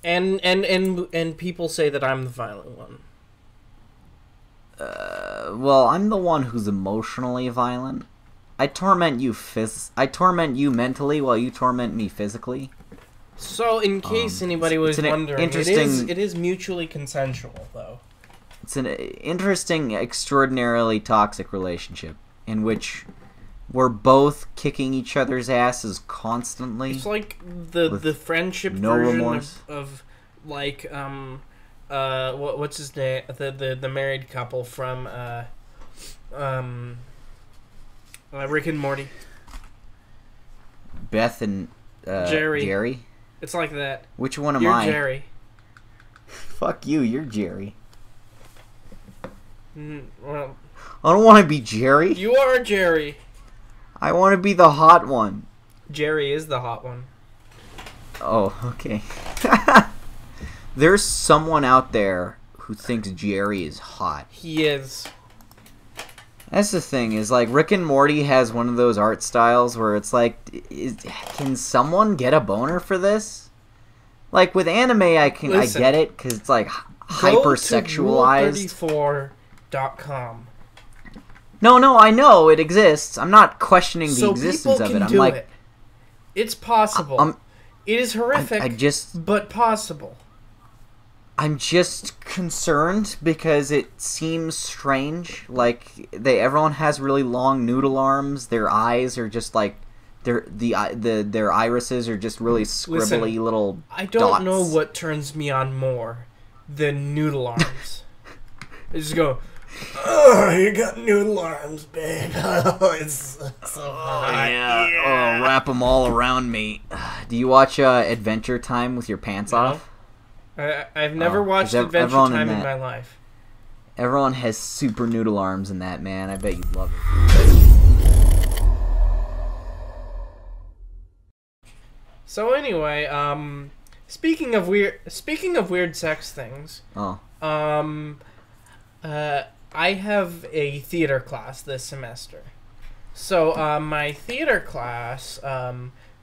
And people say that I'm the violent one. Well, I'm the one who's emotionally violent. I torment you mentally while you torment me physically. So, in case anybody was wondering, it is mutually consensual, though. It's an interesting, extraordinarily toxic relationship in which we're both kicking each other's asses constantly. It's like the friendship version of like what's his name, the married couple from Rick and Morty. Beth and Jerry. It's like that. Which one am You're I? You're Jerry. Fuck you. You're Jerry. Well, I don't want to be Jerry. You are Jerry. I want to be the hot one. Jerry is the hot one. Oh, okay. There's someone out there who thinks Jerry is hot. He is. That's the thing, is like Rick and Morty has one of those art styles where it's like, can someone get a boner for this? Like with anime, I get it because it's like hyper-sexualized. Rule34.com. No, I know it exists. I'm not questioning the existence of it. I'm like, it's possible. It is horrific, but possible. I'm just concerned because it seems strange. Like everyone has really long noodle arms. Their eyes are just like their irises are just really scribbly little dots. I don't know what turns me on more than noodle arms. I just go, oh, you got noodle arms, babe. Oh, it's so hot. Yeah. Oh, wrap them all around me. Do you watch Adventure Time with your pants off? I've never watched Adventure Time in my life. Everyone has super noodle arms in that, man. I bet you'd love it. So anyway, speaking of weird sex things, I have a theater class this semester. So my theater class,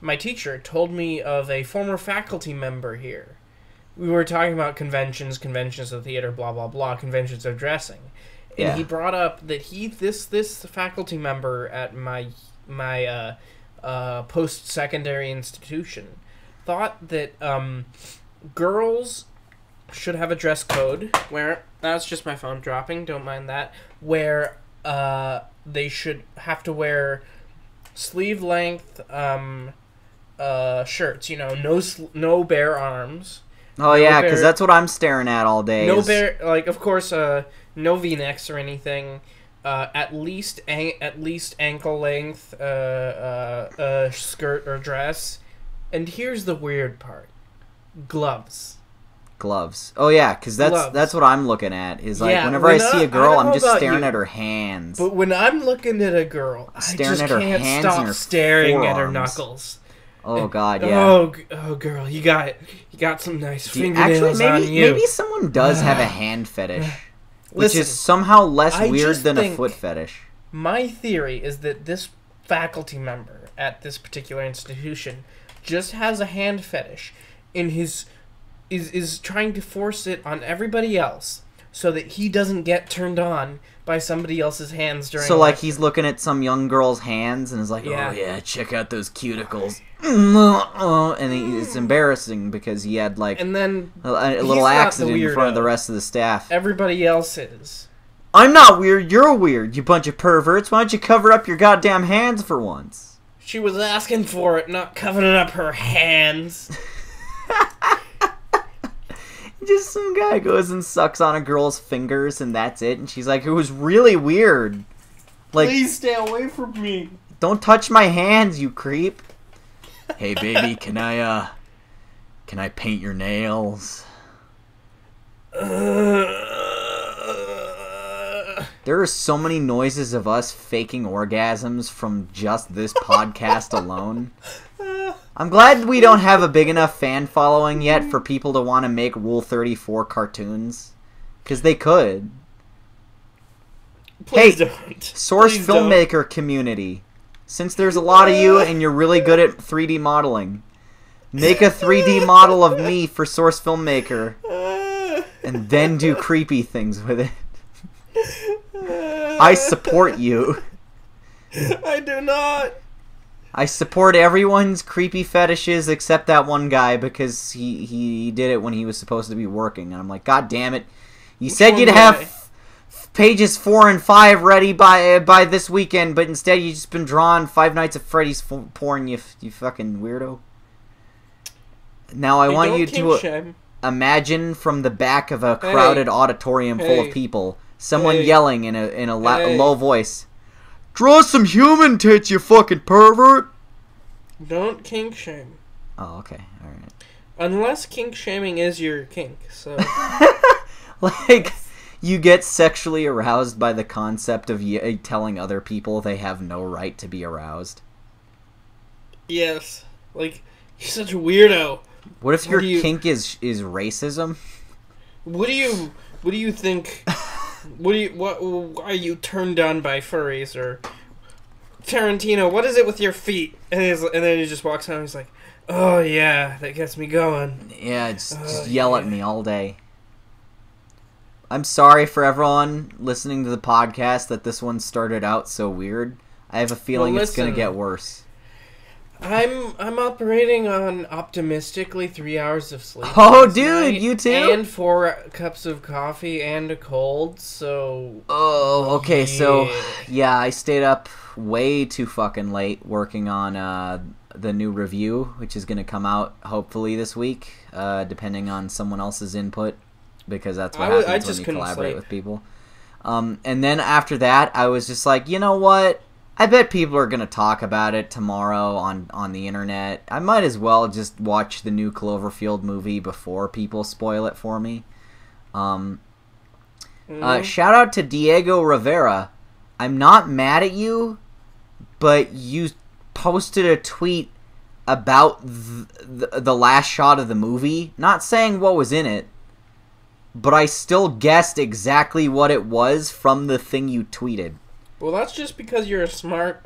my teacher told me of a former faculty member here. We were talking about conventions of theater, blah blah blah, conventions of dressing, and he brought up that this faculty member at my post-secondary institution thought that girls should have a dress code where, that's just my phone dropping, don't mind that, where they should have to wear sleeve length shirts, no bare arms. Oh, yeah, because that's what I'm staring at all day. No bare, like, of course, no V-necks or anything. At least ankle length skirt or dress. And here's the weird part. Gloves. Oh, yeah, because that's what I'm looking at. Is like, whenever I see a girl, I'm just staring at her hands. But when I'm looking at a girl, I just can't stop staring at her knuckles. Oh God, yeah. Oh, girl, you got some nice fingernails on you. Maybe someone does have a hand fetish, which is somehow less weird than a foot fetish. My theory is that this faculty member at this particular institution just has a hand fetish, and is trying to force it on everybody else so that he doesn't get turned on by somebody else's hands during. So like he's looking at some young girl's hands and is like, oh yeah, check out those cuticles. And it's embarrassing because he had like and then a little accident in front of the rest of the staff. Everybody else is. I'm not weird. You're weird. You bunch of perverts. Why don't you cover up your goddamn hands for once? She was asking for it, not covering up her hands. Just some guy goes and sucks on a girl's fingers and that's it. And she's like, it was really weird. Like, please stay away from me. Don't touch my hands, you creep. Hey baby, can I paint your nails? There are so many noises of us faking orgasms from just this podcast alone. I'm glad we don't have a big enough fan following yet for people to want to make Rule 34 cartoons. Because they could. Please don't. Source filmmaker community. Since there's a lot of you and you're really good at 3D modeling, Make a 3D model of me for Source Filmmaker. And then do creepy things with it. I support you. I do not. I support everyone's creepy fetishes except that one guy because he did it when he was supposed to be working. And I'm like, God damn it. You said you'd have pages 4 and 5 ready by this weekend, but instead you just been drawing Five Nights at Freddy's porn, you fucking weirdo. Now I want you to imagine from the back of a crowded auditorium full of people, someone yelling in a low voice, "Draw some human tits, you fucking pervert!" Don't kink shame. Oh, okay, all right. Unless kink shaming is your kink, so. Like, you get sexually aroused by the concept of telling other people they have no right to be aroused. Yes, like you're such a weirdo. What if your kink is racism? What do you think? Why are you turned on by furries or Tarantino? What is it with your feet? And then he just walks out and he's like, "Oh yeah, that gets me going." Yeah, just yell at me all day. I'm sorry for everyone listening to the podcast that this one started out so weird. I have a feeling it's gonna get worse. I'm operating on optimistically 3 hours of sleep. Oh, dude, you too? And 4 cups of coffee and a cold, so... Oh, okay, so, yeah, I stayed up way too fucking late working on the new review, which is going to come out hopefully this week, depending on someone else's input, because that's what happens when you collaborate with people. And then after that, I was just like, you know what? I bet people are going to talk about it tomorrow on the internet. I might as well just watch the new Cloverfield movie before people spoil it for me. Shout out to Diego Rivera. I'm not mad at you, but you posted a tweet about the last shot of the movie, not saying what was in it, but I still guessed exactly what it was from the thing you tweeted. Well, that's just because you're a smart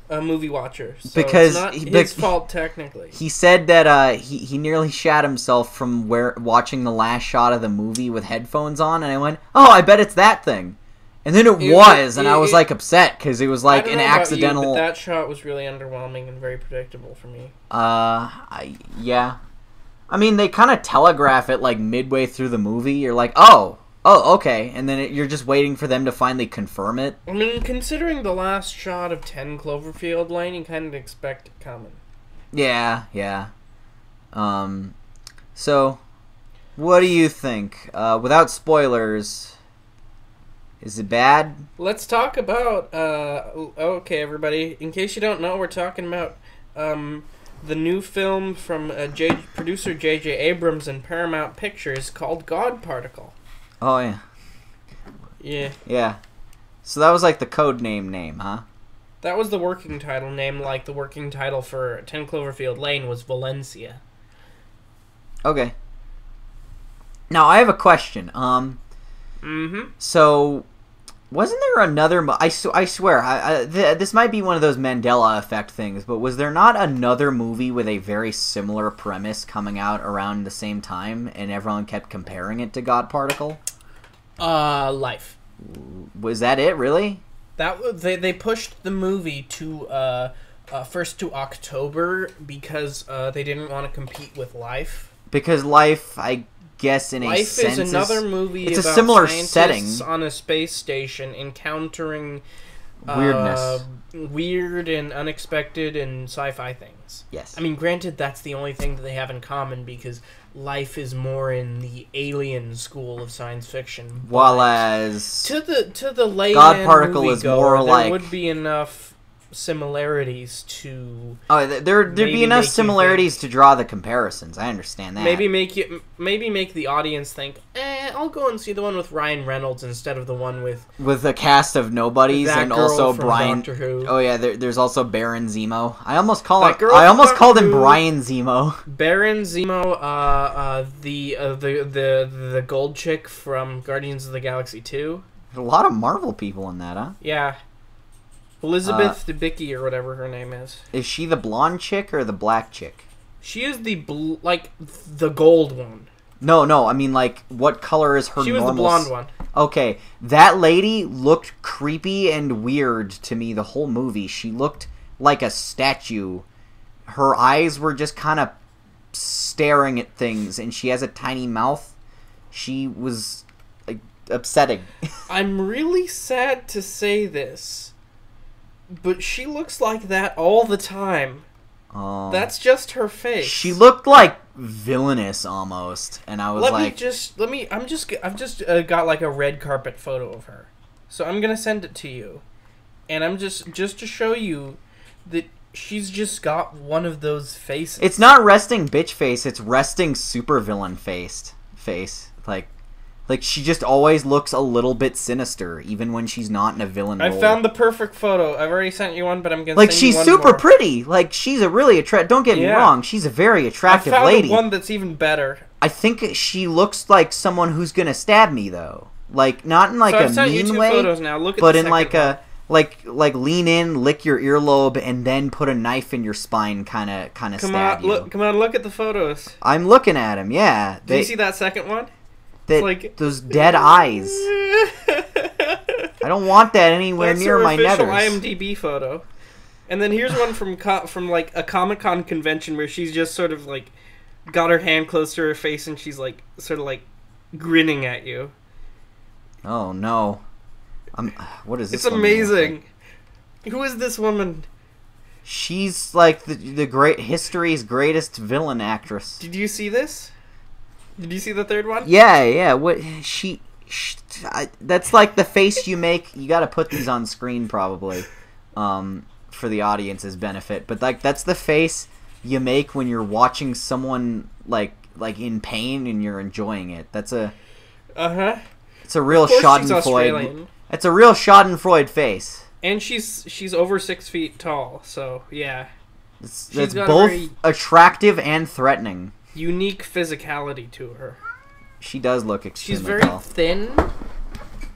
movie watcher. So because it's not his fault, technically. He said that he nearly shat himself from watching the last shot of the movie with headphones on, and I went, "Oh, I bet it's that thing." And then it was, and I was like upset because it was like an accidental. But that shot was really underwhelming and very predictable for me. Yeah. I mean, they kind of telegraph it like midway through the movie. You're like, oh, okay, and then you're just waiting for them to finally confirm it. I mean, considering the last shot of 10 Cloverfield Lane, you kind of expect it coming. Yeah. So, what do you think? Without spoilers, is it bad? Let's talk about, okay, everybody, in case you don't know, we're talking about, the new film from producer J.J. Abrams and Paramount Pictures called God Particle. Oh, yeah. Yeah. So that was like the code name, huh? That was the working title name, like the working title for 10 Cloverfield Lane was Valencia. Okay. Now, I have a question. So, wasn't there another... I swear, this might be one of those Mandela effect things, but was there not another movie with a very similar premise coming out around the same time, and everyone kept comparing it to God Particle? Life. Was that it, really? They pushed the movie to first to October because they didn't want to compete with Life. Because Life, I guess, in a sense, is another movie. It's about a similar scientists setting on a space station encountering weirdness, weird and unexpected and sci-fi things. Yes. I mean, granted, that's the only thing that they have in common because Life is more in the alien school of science fiction. While as to the layman God Particle is more there like would be enough similarities to. Oh, there'd be enough similarities to draw the comparisons. I understand that. Maybe make the audience think, I'll go and see the one with Ryan Reynolds instead of the one with a cast of nobodies and also Brian. Doctor Who. Oh yeah, there's also Baron Zemo. I almost called him Brian Zemo. Baron Zemo, the gold chick from Guardians of the Galaxy 2. There's a lot of Marvel people in that, huh? Yeah. Elizabeth Debicki or whatever her name is. Is she the blonde chick or the black chick? She is the the gold one. No. I mean, like, what color is her? She was the blonde one. Okay, that lady looked creepy and weird to me the whole movie. She looked like a statue. Her eyes were just kind of staring at things, and she has a tiny mouth. She was, like, upsetting. I'm really sad to say this, but she looks like that all the time. Oh. That's just her face. She looked like villainous almost, and I was I've just got like a red carpet photo of her, so I'm gonna send it to you, and I'm just to show you that she's just got one of those faces. It's not resting bitch face; it's resting supervillain face. Like she just always looks a little bit sinister, even when she's not in a villain role. I found the perfect photo. I've already sent you one, but I'm gonna like send you she's one super more. pretty. Like she's a really attractive. Don't get me wrong; she's a very attractive lady. I found one that's even better. I think she looks like someone who's gonna stab me, though. Like not in like a mean way, photos now. Look at but the in like one. like lean in, lick your earlobe, and then put a knife in your spine, kind of stab you. Come on, look at the photos. I'm looking at him. Yeah, Do you see that second one? Like those dead eyes. I don't want that anywhere near my nethers. That's her official IMDb photo. And then here's one from like a Comic-Con convention where she's just sort of like got her hand close to her face and she's like sort of like grinning at you. Oh no. What is this? It's amazing. Who is this woman? She's like the great history's greatest villain actress. Did you see this? Did you see the third one? Yeah. What that's like the face you make. You got to put these on screen probably, for the audience's benefit. But like that's the face you make when you're watching someone like in pain and you're enjoying it. That's a It's a real Schadenfreude. It's a real Schadenfreude face. And she's over 6 feet tall. So yeah, that's both attractive and threatening. Unique physicality to her. She does look extremely She's very tall. thin,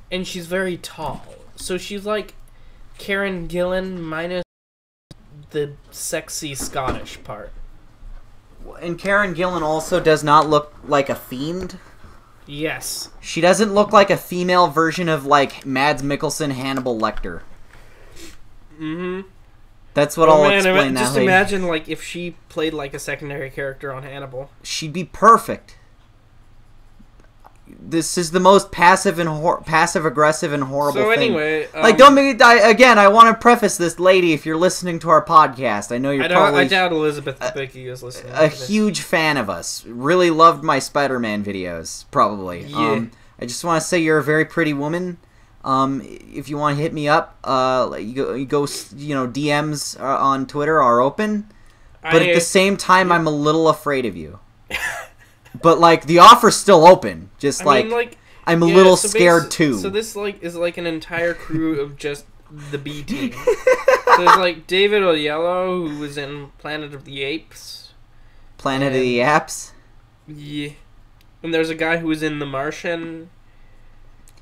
and she's very tall. So she's like Karen Gillan minus the sexy Scottish part. And Karen Gillan also does not look like a fiend. Yes. She doesn't look like a female version of like Mads Mikkelsen, Hannibal Lecter. Mm-hmm. That's what I'll explain that. Just imagine like if she played like a secondary character on Hannibal. She'd be perfect. This is the most passive aggressive and horrible thing. So anyway, like don't make it die again. I want to preface this, lady, if you're listening to our podcast. I know you're probably. I doubt Elizabeth Debicki is listening. A huge fan of us. Really loved my Spider-Man videos. Probably. Yeah. I just want to say you're a very pretty woman. If you want to hit me up, you go. DMs on Twitter are open. But at the same time, I'm a little afraid of you. But like the offer's still open. Just I'm a little scared too. So this is like an entire crew of just the B team. There's like David Oyelowo, who was in Planet of the Apes. Planet of the Apes. Yeah. And there's a guy who was in The Martian.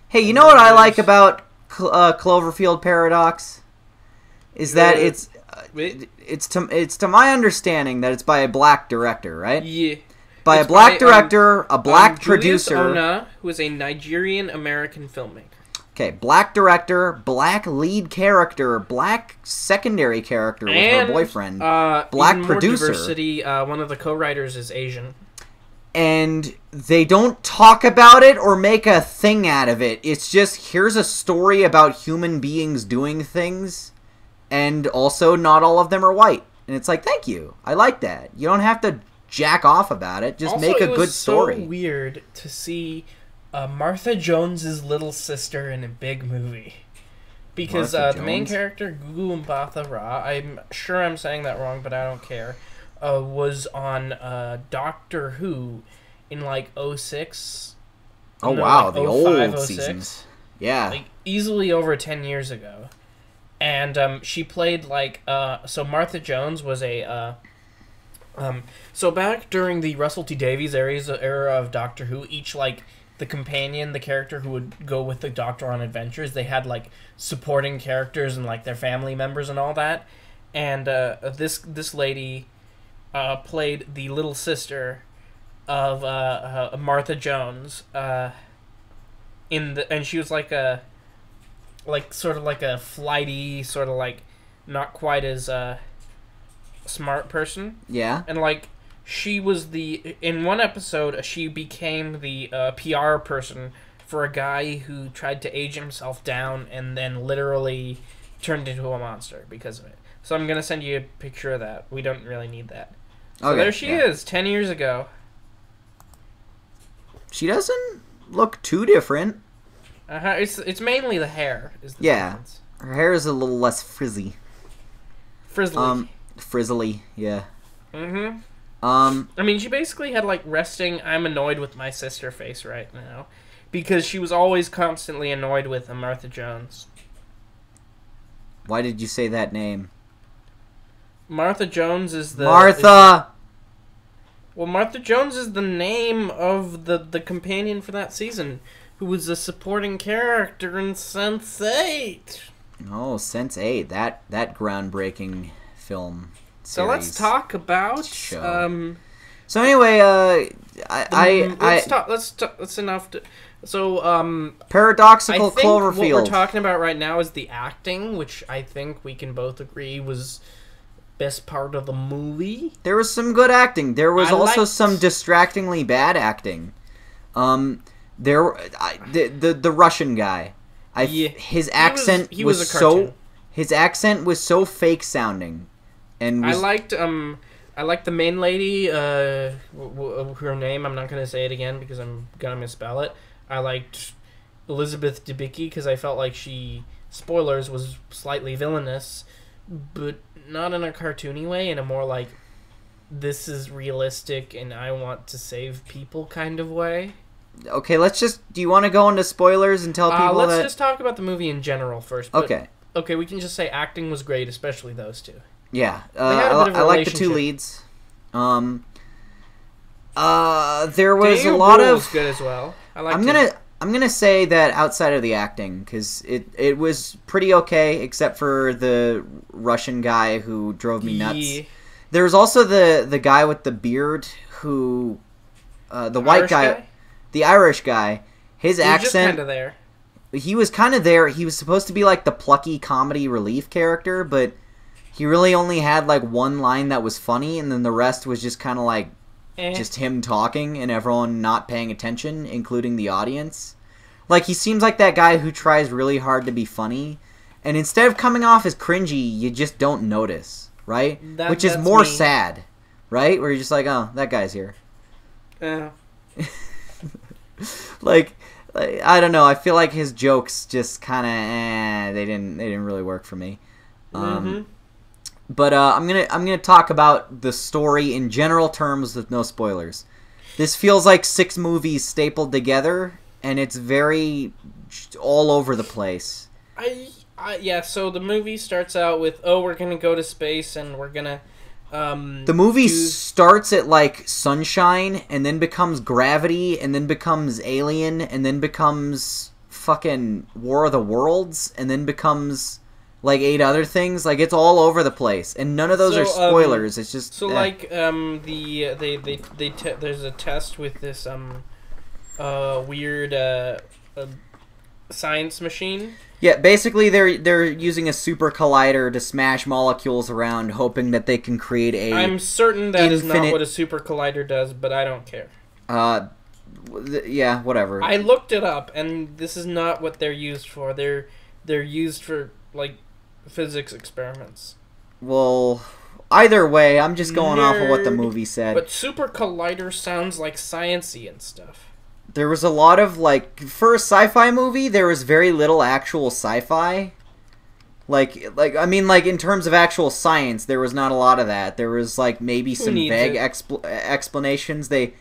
Hey, you know what I like about Cloverfield Paradox? Is that it's to my understanding that it's by a black director, right? Yeah. By a black director, a black Julius producer. Ona, who is a Nigerian-American filmmaker. Okay, black director, black lead character, black secondary character with her boyfriend, black even producer. More diversity, one of the co-writers is Asian. And they don't talk about it or make a thing out of it. It's just, here's a story about human beings doing things, and also not all of them are white. And it's like, thank you. I like that. You don't have to jack off about it. Just also, make a good story. It's so weird to see Martha Jones's little sister in a big movie. Because the main character, Gugu Mbatha Raw, I'm sure I'm saying that wrong, but I don't care, was on Doctor Who in like 06. Oh, wow, the old seasons. Yeah. Like easily over 10 years ago. And she played like, so Martha Jones was a... so back during the Russell T Davies era of Doctor Who, each like the companion, the character who would go with the Doctor on adventures. They had like supporting characters and like their family members and all that. And this lady played the little sister of Martha Jones. And she was like sort of like a flighty, sort of like not quite as smart person. Yeah. And like she was in one episode she became the PR person for a guy who tried to age himself down and then literally turned into a monster because of it. So I'm gonna send you a picture of that. We don't really need that. So okay, there she is, 10 years ago. She doesn't look too different. It's mainly the hair. Is the difference. Her hair is a little less frizzy. Frizzly. Frizzly, yeah. Mm-hmm. I mean, she basically had like resting "I'm annoyed with my sister" face right now, because she was always constantly annoyed with Martha Jones. Why did you say that name? Martha Jones is the Martha. Well, Martha Jones is the name of the companion for that season, who was a supporting character in Sense8. Oh, Sense8, that groundbreaking film series. So let's talk about show. So anyway, That's enough to. So Paradoxical I think Cloverfield. What we're talking about right now is the acting, which I think we can both agree was best part of the movie. There was some good acting. There was also some distractingly bad acting. The Russian guy. His accent was so fake sounding, and I liked the main lady. Her name, I'm not gonna say it again because I'm gonna misspell it. I liked Elizabeth Debicki because I felt like she, spoilers, was slightly villainous, but not in a cartoony way, in a more like, this is realistic and I want to save people kind of way. Okay, do you want to go into spoilers and tell people let's just talk about the movie in general first. But, okay. Okay, we can just say acting was great, especially those two. Yeah, I like the two leads. There was Daniel a lot Bruhl of. Was good as well. I'm gonna say that outside of the acting, because it was pretty okay, except for the Russian guy who drove me nuts. Yeah. There was also the guy with the beard who, the white guy, the Irish guy. His accent. Just kind of there. He was kind of there. He was supposed to be like the plucky comedy relief character, but he really only had like one line that was funny, and then the rest was just kind of like. Just him talking and everyone not paying attention, including the audience. Like, he seems like that guy who tries really hard to be funny, and instead of coming off as cringy, you just don't notice, right? Which is more sad, right? Where you're just like, oh, that guy's here. Yeah. like, I don't know. I feel like his jokes just kind of, they didn't really work for me. But I'm gonna talk about the story in general terms with no spoilers. This feels like 6 movies stapled together, and it's very all over the place. So the movie starts out with, we're gonna go to space and we're gonna. The movie starts at like sunshine, and then becomes gravity, and then becomes Alien, and then becomes fucking War of the Worlds, and then becomes. Like 8 other things, like it's all over the place, and none of those are spoilers. It's just there's a test with this weird science machine. Yeah, basically they're using a super collider to smash molecules around, hoping that they can create a. I'm certain that is not what a super collider does, but I don't care. Yeah, whatever. I looked it up, and this is not what they're used for. They're used for like. Physics experiments. Well, either way, I'm just going off of what the movie said. But super collider sounds like science-y and stuff. There was a lot of, like, for a sci-fi movie, there was very little actual sci-fi. Like I mean, like, in terms of actual science, there was not a lot of that. There was, like, maybe some vague explanations. They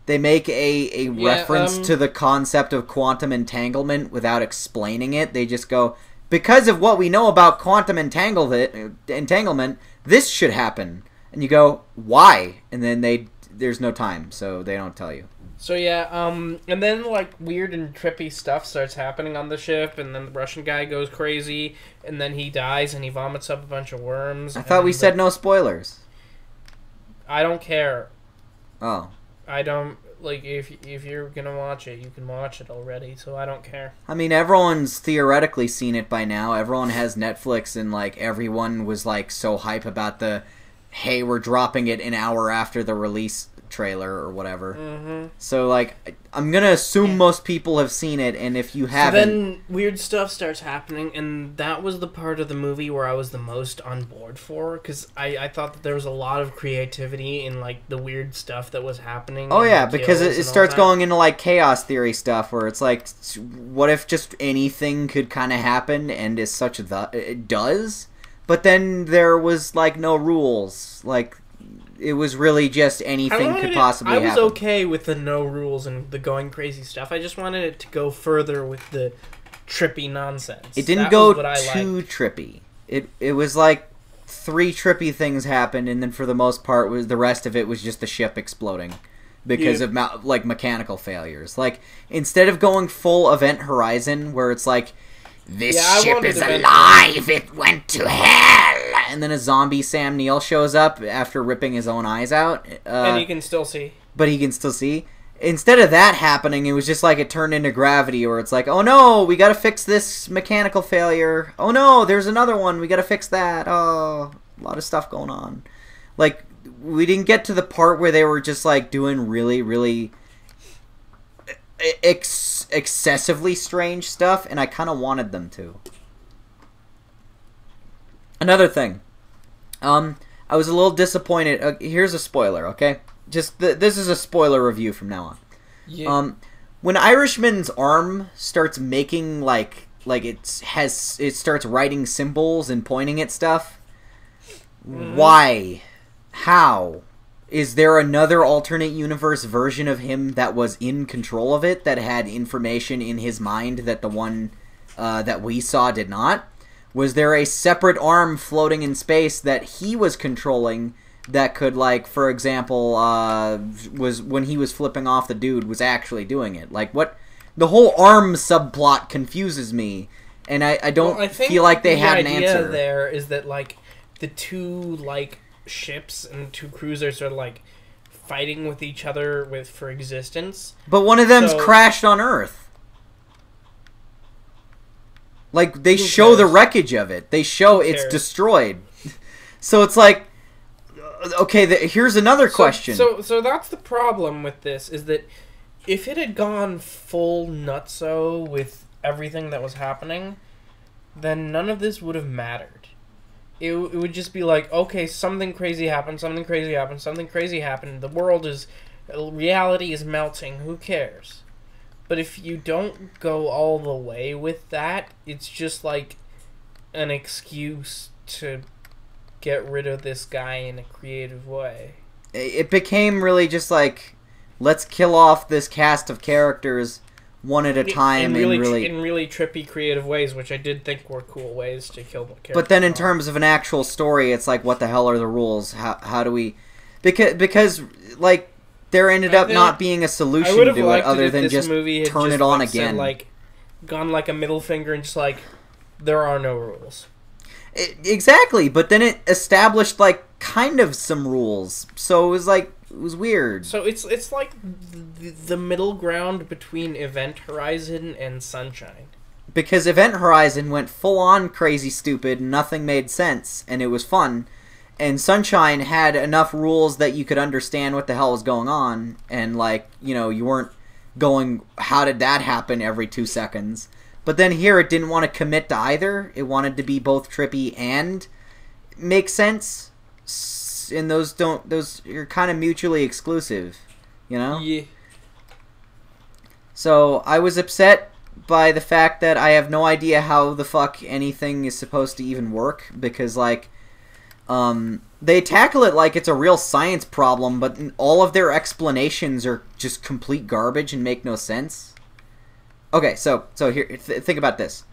make a reference to the concept of quantum entanglement without explaining it. They just go... Because of what we know about quantum entanglement, this should happen. And you go, why? And then they there's no time, so they don't tell you. So yeah, and then like weird and trippy stuff starts happening on the ship, and then the Russian guy goes crazy, and then he dies, and he vomits up a bunch of worms. I thought we said no spoilers. I don't care. Oh. I don't, like, if you're gonna watch it, you can watch it already, so I don't care. I mean, everyone's theoretically seen it by now. Everyone has Netflix, and, like, everyone was, like, so hype about the, hey, we're dropping it an hour after the release trailer or whatever. Mm-hmm. So, like, I'm gonna assume most people have seen it, and if you haven't... So then weird stuff starts happening, and that was the part of the movie where I was the most on board for, because I thought that there was a lot of creativity in, like, the weird stuff that was happening. Oh, yeah, because it starts going into, like, chaos theory stuff, where it's like, what if just anything could kind of happen, and as such, it does? But then there was, like, no rules, like... It was really just anything could possibly happen. I was okay with the no rules and the going crazy stuff. I just wanted it to go further with the trippy nonsense. It didn't go too trippy. It was like 3 trippy things happened, and then for the most part, the rest of it was just the ship exploding because of like mechanical failures. Like instead of going full Event Horizon, where it's like this ship is alive, it went to hell. And then a zombie Sam Neill shows up after ripping his own eyes out. And he can still see. But he can still see. Instead of that happening, it was just like it turned into Gravity, where it's like, oh no, we gotta fix this mechanical failure. Oh no, there's another one, we gotta fix that. Oh, a lot of stuff going on. Like, we didn't get to the part where they were just like doing really, really excessively strange stuff, and I kind of wanted them to. Another thing, I was a little disappointed. Here's a spoiler, okay? Just this is a spoiler review from now on. Yeah. When Irishman's arm starts making like it starts writing symbols and pointing at stuff. Why? How? Is there another alternate universe version of him that was in control of it, that had information in his mind that the one that we saw did not? Was there a separate arm floating in space that he was controlling that could, like, for example, was when he was flipping off the dude, was actually doing it? Like, what? The whole arm subplot confuses me, and I don't feel like they had an answer. The idea there is that, like, the two, like, ships and 2 cruisers are, like, fighting with each other for existence. But one of them's crashed on Earth. Like, they show the wreckage of it. They show it's destroyed. So it's like, okay, here's another question. So that's the problem with this, is that if it had gone full nutso with everything that was happening, then none of this would have mattered. It would just be like, okay, something crazy happened, something crazy happened, something crazy happened. The reality is melting. Who cares? But if you don't go all the way with that, it's just like an excuse to get rid of this guy in a creative way. It became really just like, let's kill off this cast of characters one at a time in really trippy creative ways, which I did think were cool ways to kill the characters. But then in terms of an actual story, it's like, what the hell are the rules? How do we... Because like... There ended up not being a solution to it other than just turn it on again. Said, like, gone like a middle finger and just like, there are no rules. Exactly, but then it established like kind of some rules, so it was weird. So it's like the middle ground between Event Horizon and Sunshine. Because Event Horizon went full on crazy stupid, nothing made sense, and it was fun. And Sunshine had enough rules that you could understand what the hell was going on, and, like, you know, you weren't going, how did that happen every 2 seconds? But then here it didn't want to commit to either. It wanted to be both trippy and make sense. And those are kind of mutually exclusive, you know? Yeah. So I was upset by the fact that I have no idea how the fuck anything is supposed to even work, because, like, they tackle it like it's a real science problem, but all of their explanations are just complete garbage and make no sense. Okay, so here, think about this.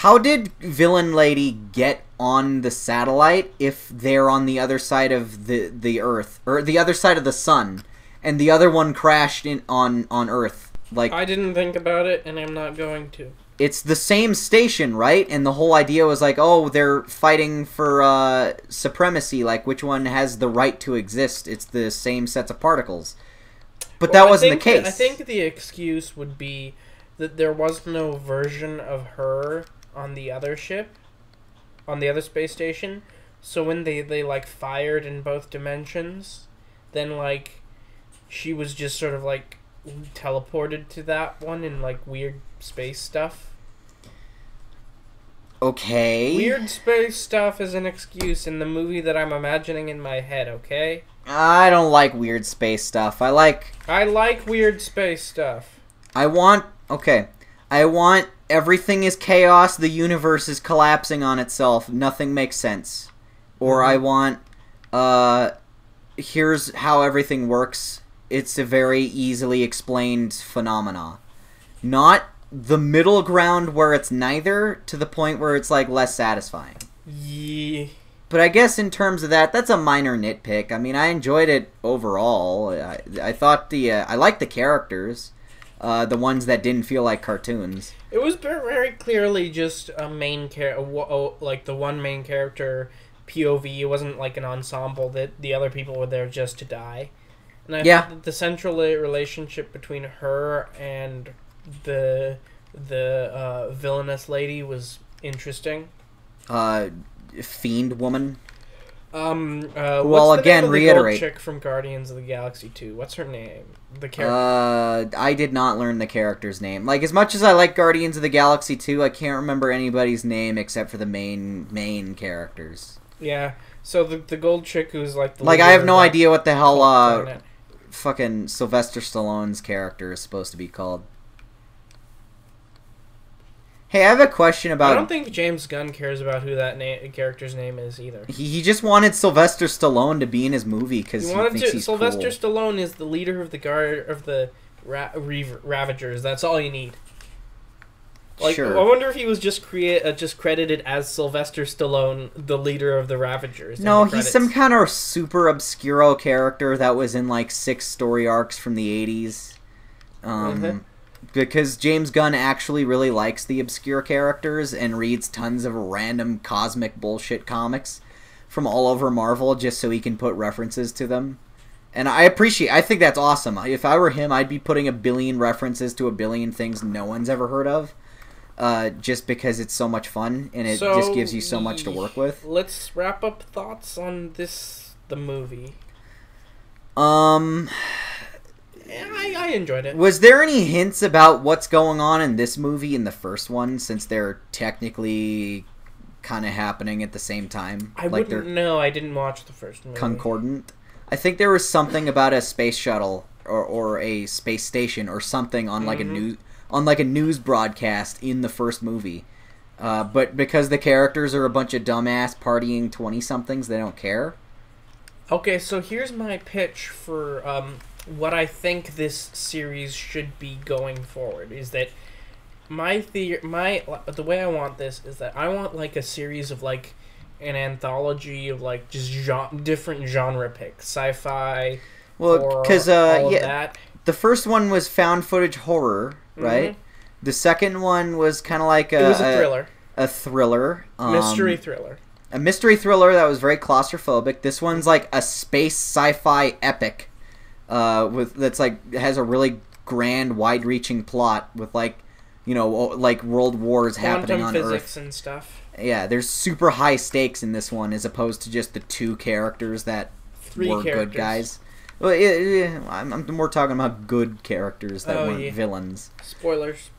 How did Villain Lady get on the satellite if they're on the other side of the Earth, or the other side of the sun, and the other one crashed on Earth? Like, I didn't think about it, and I'm not going to. it's the same station, right? And the whole idea was like, oh, they're fighting for supremacy, like which one has the right to exist. It's the same sets of particles. But that wasn't the case. I think the excuse would be that there was no version of her on the other ship, on the other space station. So when they like fired in both dimensions, then like she was just sort of like teleported to that one in like weird space stuff. Okay. Weird space stuff is an excuse in the movie that I'm imagining in my head, okay? I don't like weird space stuff. I like weird space stuff. I want everything is chaos, the universe is collapsing on itself, nothing makes sense. Or I want here's how everything works. It's a very easily explained phenomena. Not the middle ground where it's neither, to the point where it's like less satisfying. Yeah. But I guess in terms of that, that's a minor nitpick. I mean, I enjoyed it overall. I thought I liked the characters, the ones that didn't feel like cartoons. It was very clearly just a main like the one main character POV. It wasn't like an ensemble that the other people were there just to die. And I thought that the central relationship between her and the villainous lady was interesting. Fiend woman. Well, again, reiterate. Gold chick from Guardians of the Galaxy 2. What's her name? The character. I did not learn the character's name. Like, as much as I like Guardians of the Galaxy 2, I can't remember anybody's name except for the main characters. Yeah. So the gold chick who's like the I have no idea what the hell fucking Sylvester Stallone's character is supposed to be called. Hey, I have a question about... I don't think James Gunn cares about who that character's name is either. He just wanted Sylvester Stallone to be in his movie because he thinks he's Sylvester cool. Stallone is the leader of the Ravagers. That's all you need. Like, sure. I wonder if he was just credited as Sylvester Stallone, the leader of the Ravagers. No, he's some kind of super obscuro character that was in like 6 story arcs from the 80s. Because James Gunn actually really likes the obscure characters and reads tons of random cosmic bullshit comics from all over Marvel just so he can put references to them. And I think that's awesome. If I were him, I'd be putting a billion references to a billion things no one's ever heard of. Just because it's so much fun and it just gives you so much to work with. Let's wrap up thoughts on the movie. I enjoyed it. Was there any hints about what's going on in this movie in the first one, since they're technically kind of happening at the same time? I wouldn't know. I didn't watch the first movie. Concordant? I think there was something about a space shuttle or a space station or something on like a news broadcast in the first movie. But because the characters are a bunch of dumbass partying 20-somethings, they don't care. Okay, so here's my pitch for what I think this series should be going forward. Is that the way I want this is that I want like a series of like an anthology of like just different genre picks, sci-fi. Well, because that. The first one was found footage horror, right? Mm-hmm. The second one was kind of like it was a thriller. A thriller. Mystery thriller. A mystery thriller that was very claustrophobic. This one's like a space sci-fi epic, that's like has a really grand, wide-reaching plot with like, like world wars happening on Earth. Quantum physics and stuff. Yeah, there's super high stakes in this one as opposed to just the 2 characters that were good guys. Well, I'm more talking about good characters that weren't villains. Spoilers.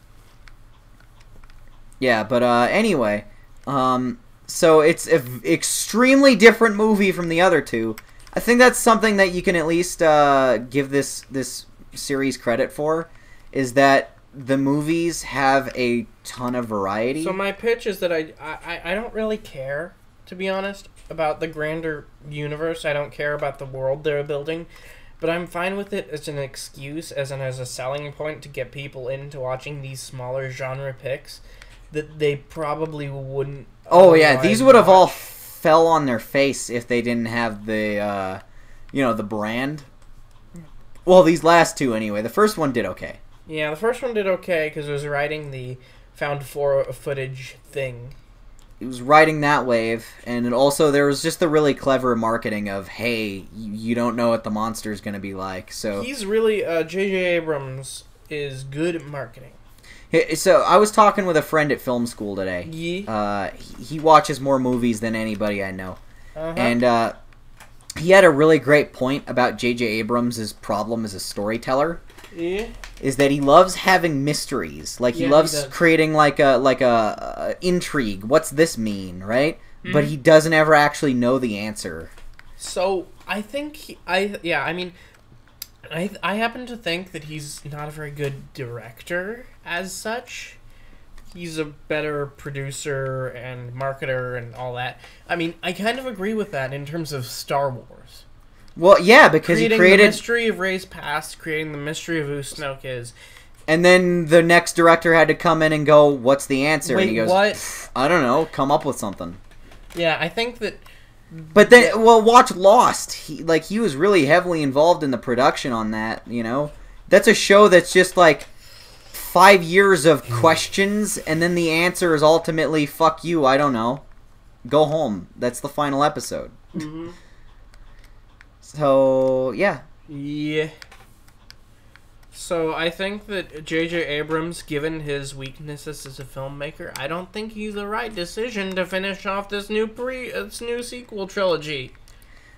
Yeah, but anyway, so it's an extremely different movie from the other 2. I think that's something that you can at least give this series credit for, is that the movies have a ton of variety. So my pitch is that I don't really care, to be honest, about the grander universe. I don't care about the world they're building, but I'm fine with it as an excuse, as a selling point to get people into watching these smaller genre picks. that they probably wouldn't. Oh yeah, these would have all fell on their face if they didn't have the, the brand. Well, these last two anyway. The first one did okay. Yeah, the first one did okay because it was riding the found footage thing. It was riding that wave, and there was just the really clever marketing of, hey, you don't know what the monster is going to be like. So he's really J.J. Abrams is good at marketing. So I was talking with a friend at film school today. Yeah. He watches more movies than anybody I know, and he had a really great point about J.J. Abrams' problem as a storyteller. Yeah. Is that he loves having mysteries. Like, he loves creating, like a intrigue. What's this mean, right? Mm-hmm. But he doesn't ever actually know the answer. So, I think, I happen to think that he's not a very good director as such. He's a better producer and marketer and all that. I mean, I kind of agree with that in terms of Star Wars. Well, yeah, because he created the mystery of Rey's past, creating the mystery of who Snoke is. And then the next director had to come in and go, what's the answer? Wait, and he goes, what? I don't know, come up with something. Yeah, I think that... But then, watch Lost. He was really heavily involved in the production on that, That's a show that's just, 5 years of questions, and then the answer is ultimately, fuck you, I don't know. Go home. That's the final episode. Mm-hmm. So, yeah. Yeah. So, I think that J.J. Abrams, given his weaknesses as a filmmaker, I don't think he's the right decision to finish off this new sequel trilogy.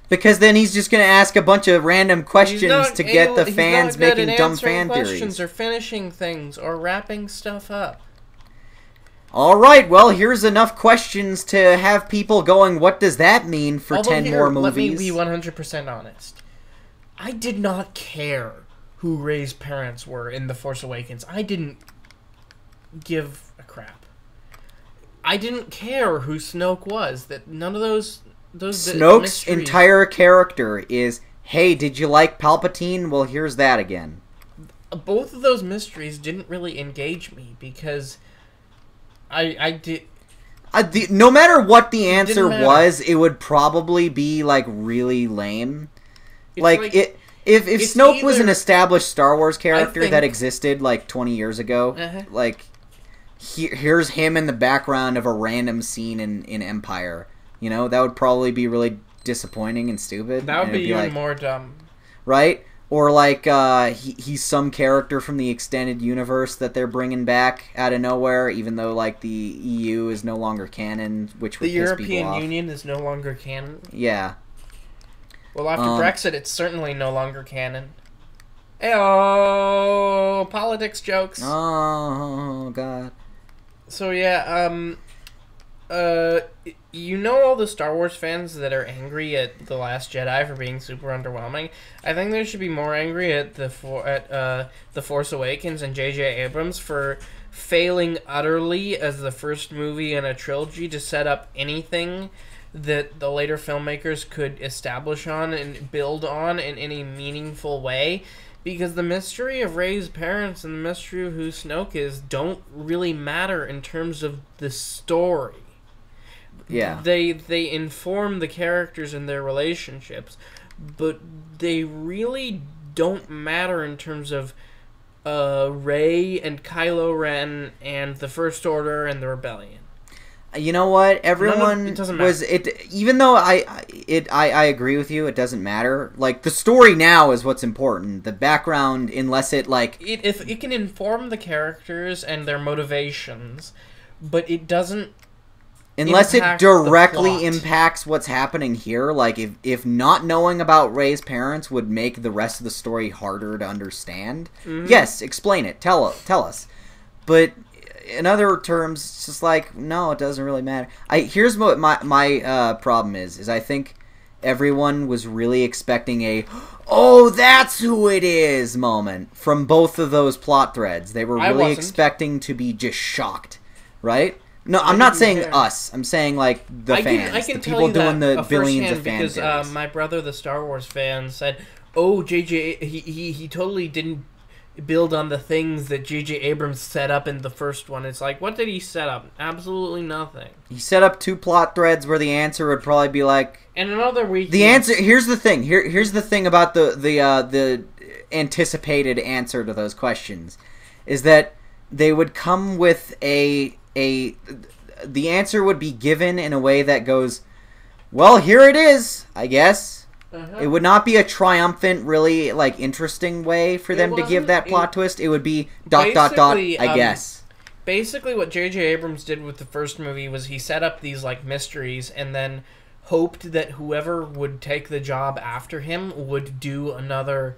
Because then he's just going to ask a bunch of random questions to get the fans making dumb fan questions theories. Or finishing things, or wrapping stuff up. Alright, well, here's enough questions to have people going, what does that mean for 10 more movies? Let me be 100% honest. I did not care who Rey's parents were in The Force Awakens. I didn't give a crap. I didn't care who Snoke was. That none of those Snoke's mysteries. Entire character is, hey, did you like Palpatine? Well, here's that again. Both of those mysteries didn't really engage me because... I did. No matter what the answer was, it would probably be really lame. If Snoke was an established Star Wars character that existed 20 years ago, here's him in the background of a random scene in Empire. That would probably be really disappointing and stupid. That would be even more dumb, right? Or he's some character from the extended universe that they're bringing back out of nowhere, even though the EU is no longer canon, which would piss people off. The European Union is no longer canon. Yeah. Well, after Brexit, it's certainly no longer canon. Ayo, politics jokes. Oh God. So yeah, all the Star Wars fans that are angry at The Last Jedi for being super underwhelming. I think they should be more angry at The Force Awakens and J.J. Abrams for failing utterly as the first movie in a trilogy to set up anything that the later filmmakers could establish on and build on in any meaningful way. Because the mystery of Rey's parents and the mystery of who Snoke is don't really matter in terms of the story. Yeah. They inform the characters and their relationships, but they really don't matter in terms of Rey and Kylo Ren and the First Order and the Rebellion. You know what? Everyone it doesn't matter. Even though I agree with you, it doesn't matter. The story now is what's important. The background, unless it it can inform the characters and their motivations, but it doesn't. Unless it directly impacts what's happening here, if not knowing about Rey's parents would make the rest of the story harder to understand, yes, explain it, tell us. But in other terms, it's just no, it doesn't really matter. Here's what my problem is I think everyone was really expecting a, oh, that's who it is moment from both of those plot threads. They were really expecting to be just shocked, right? No, I'm not saying us. I'm saying the fans, the people doing the billions of fan theories. Because my brother, the Star Wars fan, said, "Oh, JJ, he totally didn't build on the things that J.J. Abrams set up in the first one. It's like, what did he set up? Absolutely nothing. He set up 2 plot threads where the answer would probably be like... And another week... The answer... Here's the thing. Here's the thing about the anticipated answer to those questions. Is that they would come with the answer would be given in a way that goes, well, here it is, I guess. It would not be a triumphant, really, like, interesting way for them to give that plot twist. It would be ... I guess. Basically, what J.J. Abrams did with the first movie was he set up these, like, mysteries and then hoped that whoever would take the job after him would do another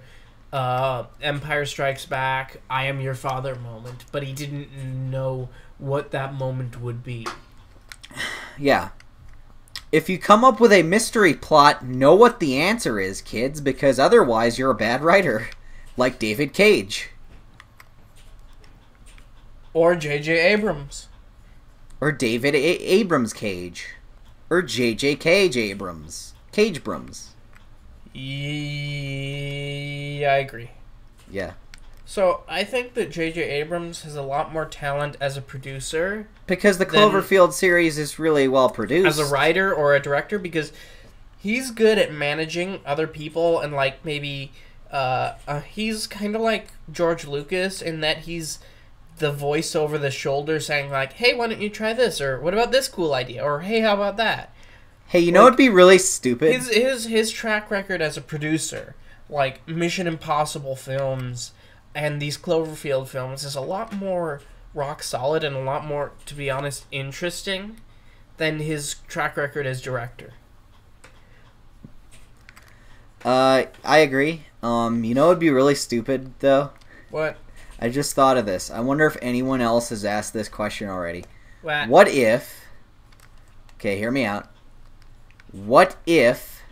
Empire Strikes Back, I Am Your Father moment. But he didn't know what that moment would be. Yeah. If you come up with a mystery plot, know what the answer is, kids, because otherwise you're a bad writer. Like David Cage. Or J.J. Abrams. Or David Abrams Cage. Or J.J. Cage Abrams. Cagebrams. Yeah, I agree. Yeah. So, I think that J.J. Abrams has a lot more talent as a producer. Because the Cloverfield series is really well produced. As a writer or a director, because he's good at managing other people and, like, maybe... he's kind of like George Lucas in that he's the voice over the shoulder saying, like, hey, why don't you try this? Or, what about this cool idea? Or, hey, how about that? Hey, you know what'd be really stupid? His track record as a producer, like Mission Impossible films... And these Cloverfield films is a lot more rock solid and a lot more, to be honest, interesting than his track record as director. I agree. You know what would be really stupid, though? What? I just thought of this. I wonder if anyone else has asked this question already. What? What if... Okay, hear me out. What if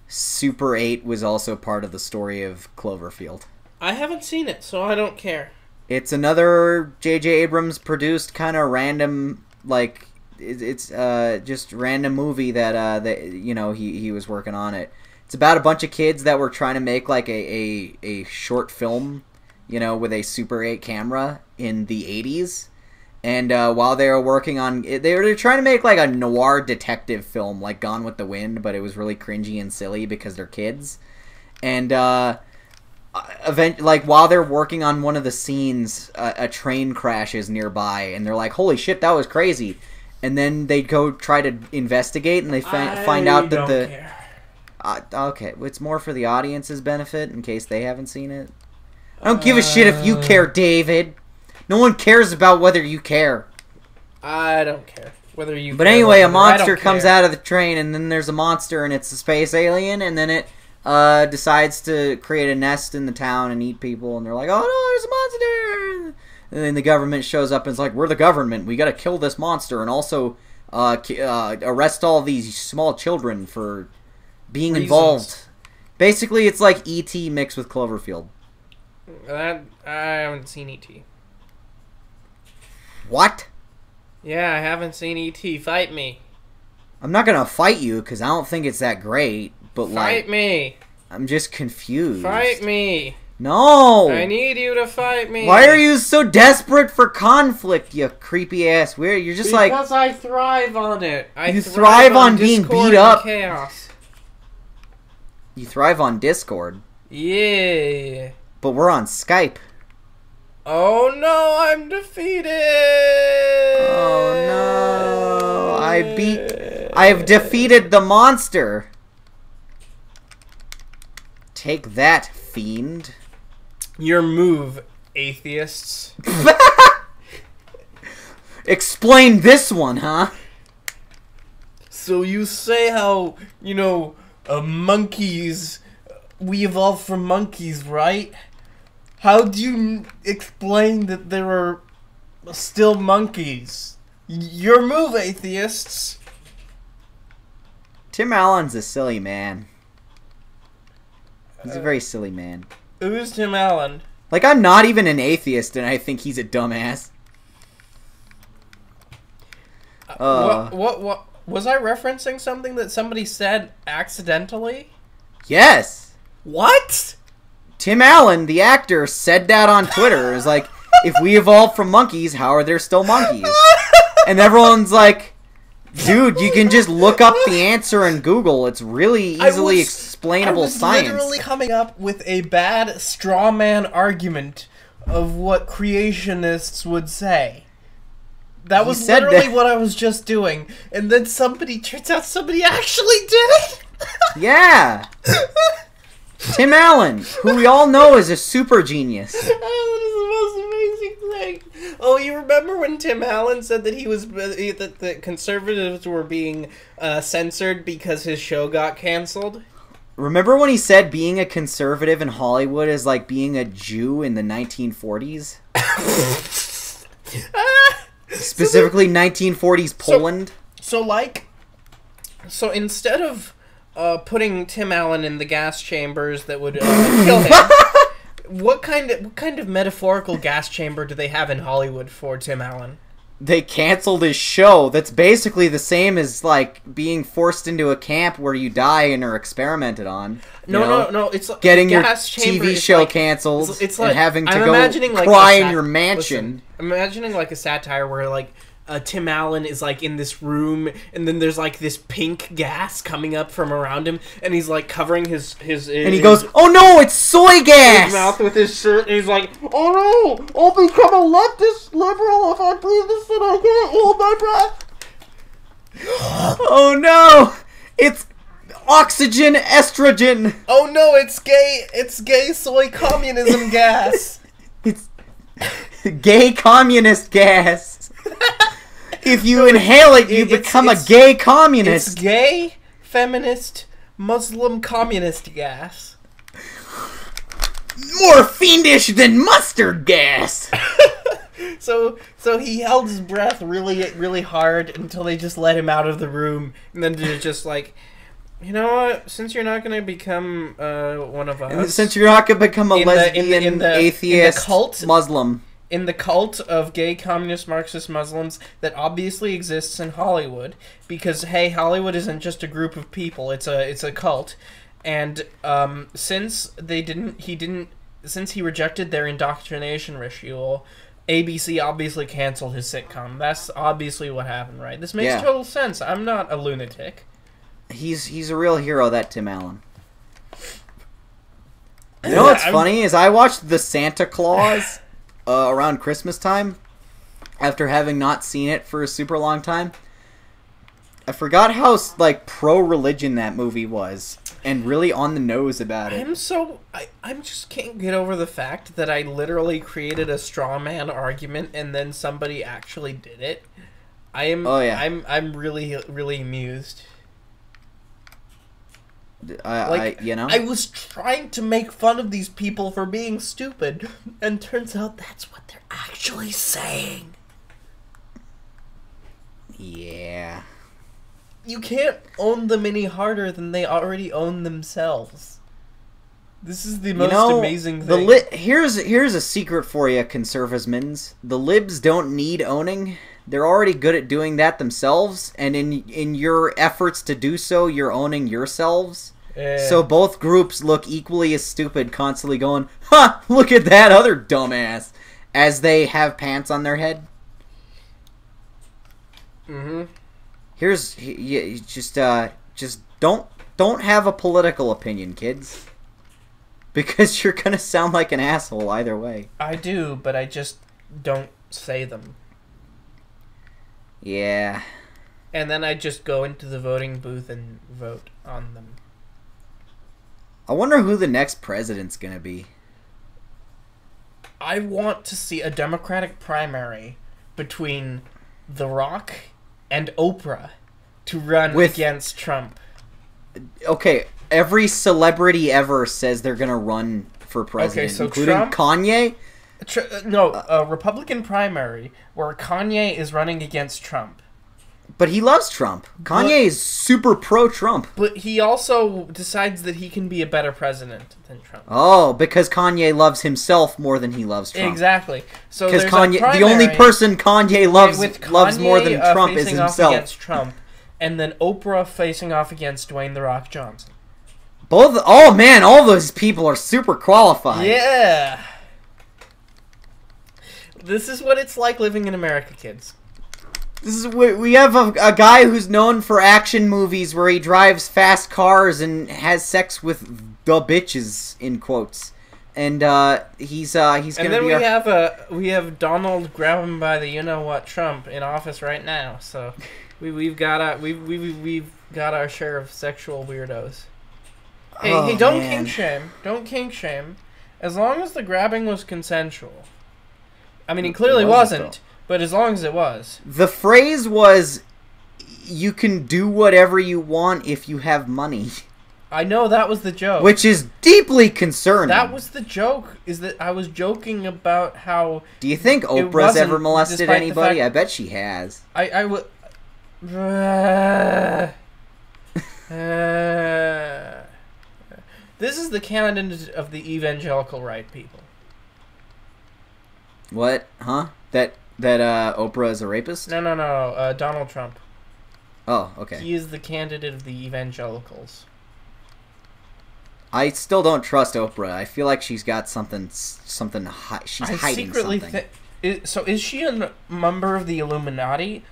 Super 8 was also part of the story of Cloverfield? I haven't seen it, so I don't care. It's another J.J. Abrams produced kind of random, like, it's just random movie that you know, he was working on it. It's about a bunch of kids that were trying to make, like, a short film, you know, with a Super 8 camera in the 80s. And while they were working on it, they were trying to make, like, a noir detective film, like Gone with the Wind, but it was really cringy and silly because they're kids. And, like, while they're working on one of the scenes, a train crashes nearby, and they're like, holy shit, that was crazy. And then they go try to investigate, and they find out that okay, it's more for the audience's benefit, in case they haven't seen it. I don't give a shit if you care, David. No one cares about whether you care. I don't care whether you But anyway, a monster comes out of the train, and then there's a monster, and it's a space alien, and then it... decides to create a nest in the town and eat people, and they're like, oh no, there's a monster! And then the government shows up and is like, we're the government, we gotta kill this monster, and also arrest all these small children for being involved. Basically, it's like E.T. mixed with Cloverfield. I haven't seen E.T. What? Yeah, I haven't seen E.T. Fight me. I'm not gonna fight you, because I don't think it's that great. But fight me. I'm just confused. Fight me. No. I need you to fight me. Why are you so desperate for conflict, you creepy ass weird? You're just because I thrive on it. You thrive on being beat up. Chaos. You thrive on Discord. Yeah. But we're on Skype. Oh no, I'm defeated. Oh no. I've defeated the monster. Take that, fiend. Your move, atheists. Explain this one, huh? So you say how, you know, monkeys, we evolved from monkeys, right? How do you explain that there are still monkeys? Your move, atheists. Tim Allen's a silly man. He's a very silly man. Who's Tim Allen? Like, I'm not even an atheist, and I think he's a dumbass. What? Was I referencing something that somebody said accidentally? Yes. What? Tim Allen, the actor, said that on Twitter. It's like, if we evolved from monkeys, how are there still monkeys? And everyone's like, dude, you can just look up the answer in Google. It's really easily explainable science. I was literally coming up with a bad straw man argument of what creationists would say. That was literally what I was just doing. And then turns out somebody actually did it. Yeah. Tim Allen, who we all know is a super genius. That is the most amazing thing. Oh, you remember when Tim Allen said that that the conservatives were being censored because his show got canceled? Remember when he said being a conservative in Hollywood is like being a Jew in the 1940s? Specifically 1940s Poland? So instead of putting Tim Allen in the gas chambers that would kill him, what kind of metaphorical gas chamber do they have in Hollywood for Tim Allen? They canceled his show. That's basically the same as like being forced into a camp where you die and are experimented on. No. It's like getting your gas chamber TV show like, canceled it's like, and having to go cry in your mansion. Listen, I'm imagining like a satire where like Tim Allen is like in this room, and then there's like this pink gas coming up from around him, and he's like covering his and he goes, "Oh no, it's soy gas!" His mouth with his shirt, and he's like, "Oh no, I'll become a leftist liberal if I breathe this and I can't hold my breath." Oh no, it's oxygen estrogen. Oh no, it's gay soy communism gas. It's gay communist gas. If you inhale it, you become a gay communist. It's gay, feminist, Muslim communist gas. More fiendish than mustard gas. So he held his breath really, really hard until they just let him out of the room, and then they're just like, you know what? Since you're not going to become one of us, and since you're not going to become a lesbian, atheist, cult, Muslim. In the cult of gay communist Marxist Muslims that obviously exists in Hollywood, because hey, Hollywood isn't just a group of people; it's a cult. And since he rejected their indoctrination ritual, ABC obviously canceled his sitcom. That's obviously what happened, right? This makes total sense. I'm not a lunatic. He's a real hero, that Tim Allen. You know what's funny is I watched The Santa Claus around Christmas time, after having not seen it for a super long time. I forgot how like pro-religion that movie was, and really on the nose about it. I'm just can't get over the fact that I literally created a straw man argument and then somebody actually did it. I'm really, really amused. I was trying to make fun of these people for being stupid, and turns out that's what they're actually saying. Yeah. You can't own them any harder than they already own themselves. This is the most amazing thing. Here's a secret for you, conservatismans. The libs don't need owning. They're already good at doing that themselves, and in your efforts to do so, you're owning yourselves. So both groups look equally as stupid, constantly going, "Ha! Look at that other dumbass," as they have pants on their head. Mm-hmm. Just don't have a political opinion, kids, because you're gonna sound like an asshole either way. I do, but I just don't say them. Yeah. And then I just go into the voting booth and vote on them. I wonder who the next president's gonna be. I want to see a Democratic primary between The Rock and Oprah to run against Trump. Okay, every celebrity ever says they're gonna run for president, including Kanye. A Republican primary where Kanye is running against Trump. But he loves Trump. Kanye is super pro-Trump. But he also decides that he can be a better president than Trump. Oh, because Kanye loves himself more than he loves Trump. Exactly. So because the only person Kanye loves more than Trump is himself. Against Trump, and then Oprah facing off against Dwayne "The Rock" Johnson. Oh man, all those people are super qualified. Yeah. This is what it's like living in America, kids. We have a guy who's known for action movies where he drives fast cars and has sex with the bitches in quotes, and he's gonna. And then we have Donald grabbing by the what Trump in office right now. So we've got our share of sexual weirdos. Hey, don't kink shame. Don't kink shame. As long as the grabbing was consensual. I mean, it clearly wasn't. But as long as it was. The phrase was, you can do whatever you want if you have money. I know, that was the joke. Which is deeply concerning. That was the joke, is that I was joking about how... Do you think Oprah's ever molested anybody? I bet she has. I would... This is the candidate of the evangelical right, people. What? Huh? That Oprah is a rapist? No. Donald Trump. Oh, okay. He is the candidate of the evangelicals. I still don't trust Oprah. I feel like she's got something. She's hiding something. So is she a member of the Illuminati,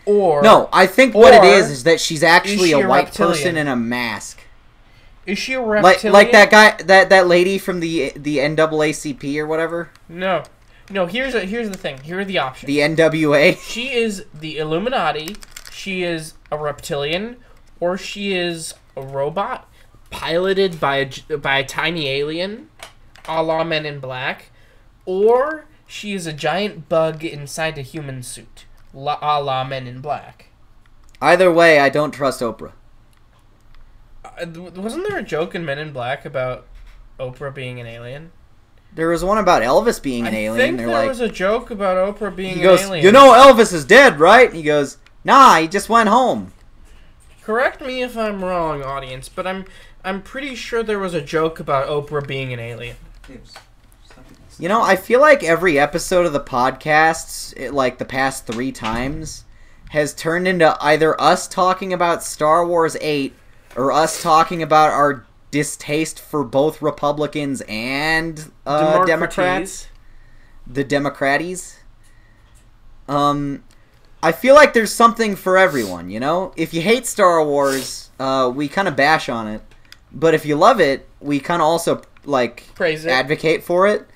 or no? I think what it is that she's actually a white person in a mask. Is she a reptilian? Like that guy, that lady from the NAACP or whatever? No. Here's the thing. Here are the options. The NWA. She is the Illuminati. She is a reptilian, or she is a robot piloted by a tiny alien, a la Men in Black, or she is a giant bug inside a human suit, a la Men in Black. Either way, I don't trust Oprah. Wasn't there a joke in Men in Black about Oprah being an alien? There was one about Elvis being an alien. I think there was a joke about Oprah being an alien. You know Elvis is dead, right? He goes, nah, he just went home. Correct me if I'm wrong, audience, but I'm pretty sure there was a joke about Oprah being an alien. You know, I feel like every episode of the podcast, like the past 3 times, has turned into either us talking about Star Wars 8 or us talking about our distaste for both Republicans and Democrats. The Democraties. I feel like there's something for everyone, you know? If you hate Star Wars, we kind of bash on it. But if you love it, we kind of also, praise it. Advocate for it.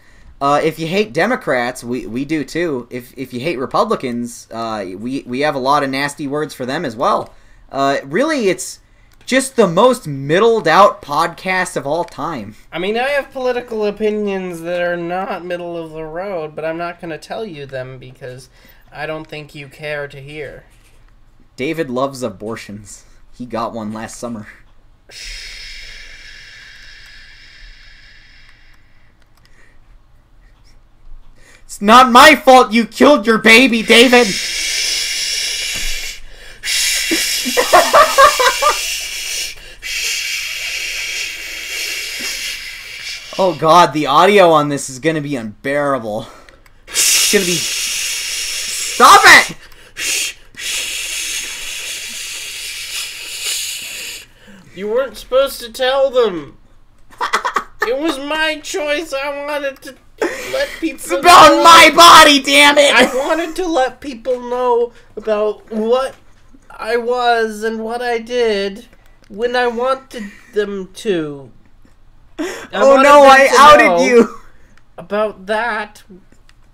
If you hate Democrats, we do too. If you hate Republicans, we have a lot of nasty words for them as well. Really, it's just the most middled out podcast of all time. I mean, I have political opinions that are not middle of the road, but I'm not going to tell you them because I don't think you care to hear. David loves abortions. He got one last summer. It's not my fault you killed your baby, David! Oh god, the audio on this is gonna be unbearable. It's gonna be... Stop it! You weren't supposed to tell them. It was my choice. I wanted to let people It's about my body, damn it! I wanted to let people know about what I was and what I did when I wanted them to. I outed you! About that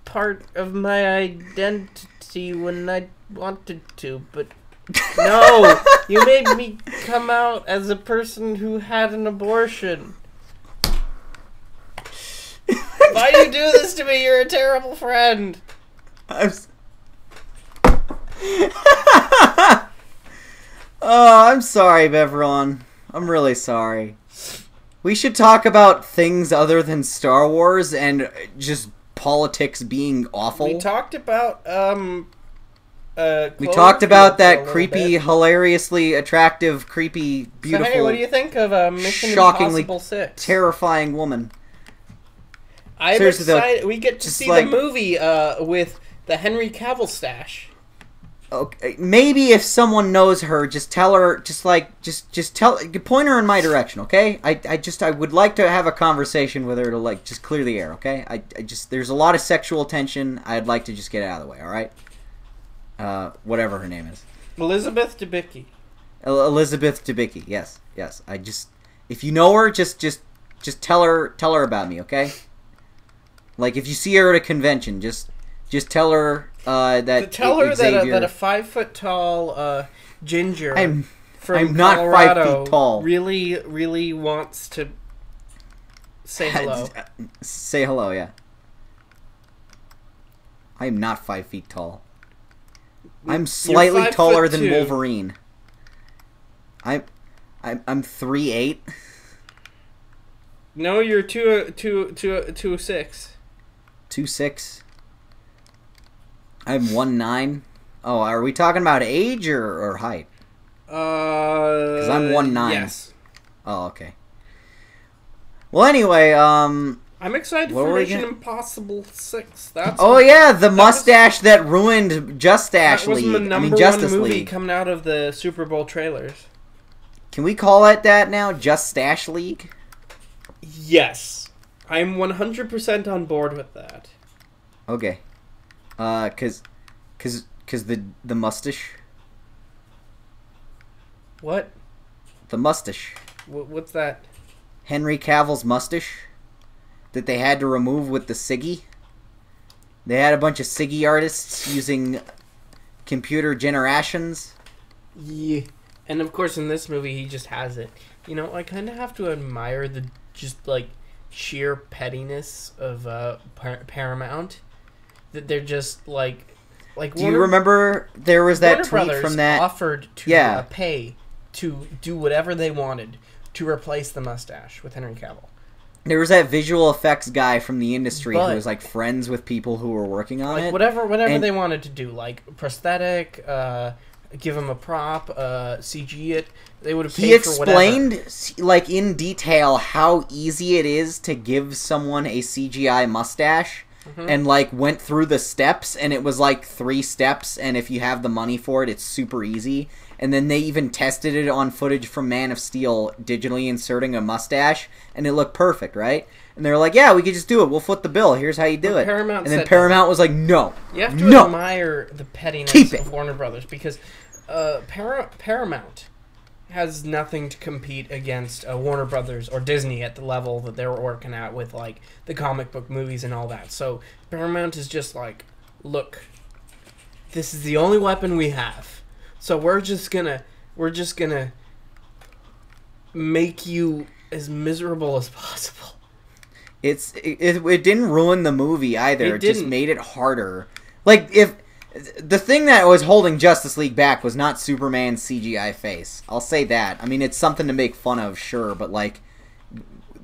part of my identity when I wanted to, but no, you made me come out as a person who had an abortion. Why do you do this to me? You're a terrible friend. I'm sorry, everyone. I'm really sorry. We should talk about things other than Star Wars and just politics being awful. We talked about we talked about that creepy, hilariously attractive, creepy, beautiful. So, hey, what do you think of Mission shockingly Impossible 6? Terrifying woman. I'm Seriously, excited. We get to see the movie with the Henry Cavill stash. Okay, maybe if someone knows her, just tell her, just point her in my direction, okay? I would like to have a conversation with her to, like, just clear the air, okay? There's a lot of sexual tension. I'd like to just get it out of the way, alright? Whatever her name is. Elizabeth Debicki. Elizabeth Debicki, yes. If you know her, just tell her about me, okay? Like, if you see her at a convention, just tell her, that Xavier... that a 5 foot tall ginger from I'm not Colorado 5 feet tall. really wants to say hello. Say hello, yeah. I am not 5 feet tall. I'm slightly taller than Wolverine. I'm 3'8". No, you're 2'6". 2'6". I'm 1'9". Oh, are we talking about age or height? Because I'm 1'9". Yes. Oh, okay. Well, anyway, I'm excited for Mission Impossible 6. The mustache that ruined Justice League. That was my number one movie coming out of the Super Bowl trailers. Can we call it that now? Justice League? Yes. I'm 100% on board with that. Okay. Cause the mustache. What? The mustache. What's that? Henry Cavill's mustache that they had to remove with the Siggy. They had a bunch of Siggy artists using computer generations. Yeah. And of course in this movie he just has it. You know, I kind of have to admire the just like sheer pettiness of Paramount. That they're just like do you remember there was that Warner tweet Brothers from that offered to pay to do whatever they wanted to replace the mustache with Henry Cavill. There was that visual effects guy from the industry who was like friends with people who were working on it. Whatever they wanted to do, like prosthetic, give him a prop, CG it. They would have paid for whatever. He explained, like in detail, how easy it is to give someone a CGI mustache. And, like, went through the steps, and it was, like, 3 steps, and if you have the money for it, it's super easy. And then they even tested it on footage from Man of Steel, digitally inserting a mustache, and it looked perfect, right? And they were like, yeah, we could just do it. We'll foot the bill. Here's how you do it. And then Paramount was like, no. You have to admire the pettiness of Warner Brothers, because Paramount has nothing to compete against Warner Brothers or Disney at the level that they were working at with, like, the comic book movies and all that. So Paramount is just like, look, this is the only weapon we have. So we're just gonna make you as miserable as possible. It didn't ruin the movie either. It just made it harder. Like, if... The thing that was holding Justice League back was not Superman's CGI face. I'll say that. I mean, it's something to make fun of, sure, but, like,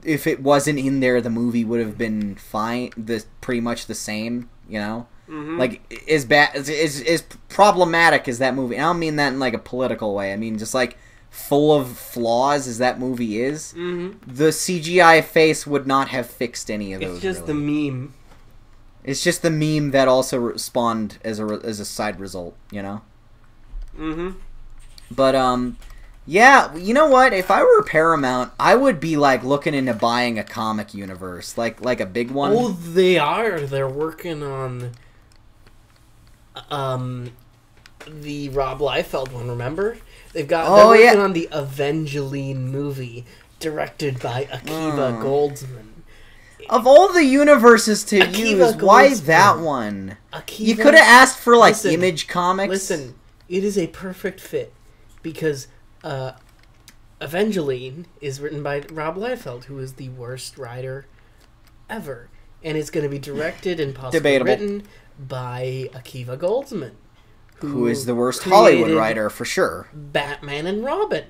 if it wasn't in there, the movie would have been fine, pretty much the same, you know? Like, as problematic as that movie, I don't mean that in, like, a political way, I mean, just, like, full of flaws as that movie is, the CGI face would not have fixed any of those, It's just the meme. It's just the meme that also spawned as a side result, you know? But, yeah, you know what? If I were Paramount, I would be, like, looking into buying a comic universe. Like a big one. Oh, they are. They're working on, the Rob Liefeld one, remember? They're working on the Evangeline movie, directed by Akiva Goldsman. Of all the universes to use, why that one? You could have asked for, like, Image Comics. Listen, it is a perfect fit, because Evangeline is written by Rob Liefeld, who is the worst writer ever. And it's going to be directed and possibly written by Akiva Goldsman. Who is the worst Hollywood writer, for sure. Batman and Robin.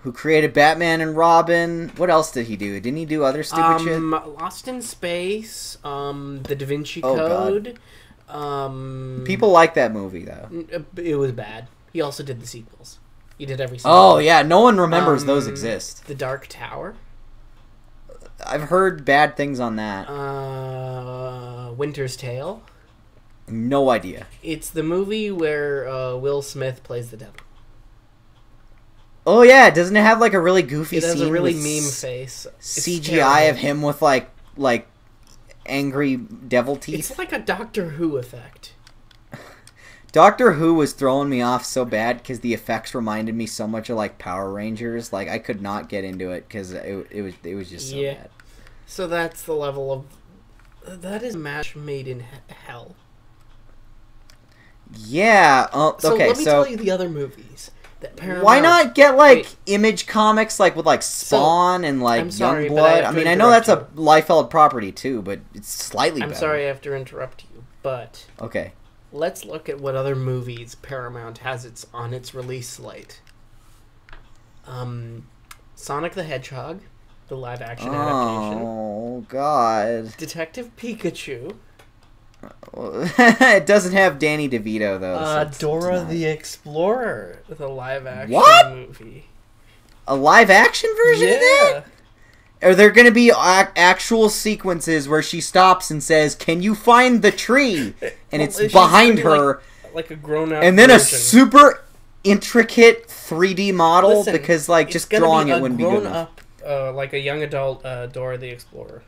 Who created Batman and Robin. What else did he do? Didn't he do other stupid shit? Lost in Space, The Da Vinci Code. People like that movie, though. It was bad. He also did the sequels. He did every single one. Yeah, no one remembers those exist. The Dark Tower. I've heard bad things on that. Winter's Tale. No idea. It's the movie where Will Smith plays the devil. Oh yeah, doesn't it have like a really goofy scene? It has a really with meme face. It's CGI terrible. of him with like angry devil teeth. It's like a Doctor Who effect. Doctor Who was throwing me off so bad because the effects reminded me so much of like Power Rangers. Like I could not get into it because it was just so bad. So that's the level of that is a match made in hell. Yeah. So okay. let me tell you the other movies. Why not get like Image Comics, like with like Spawn and like Youngblood? I mean, I know that's a Liefeld property too, but it's slightly better. I'm sorry I have to interrupt you, but okay. Let's look at what other movies Paramount has on its release slate. Sonic the Hedgehog, the live-action adaptation. Oh God. Detective Pikachu. It doesn't have Danny DeVito though. So Dora the Explorer, the live-action movie. A live-action version of that? Are there going to be actual sequences where she stops and says, "Can you find the tree?" And it's behind her, like a grown-up, and then a super intricate 3D model because like just drawing it wouldn't be good enough. Like a young adult Dora the Explorer.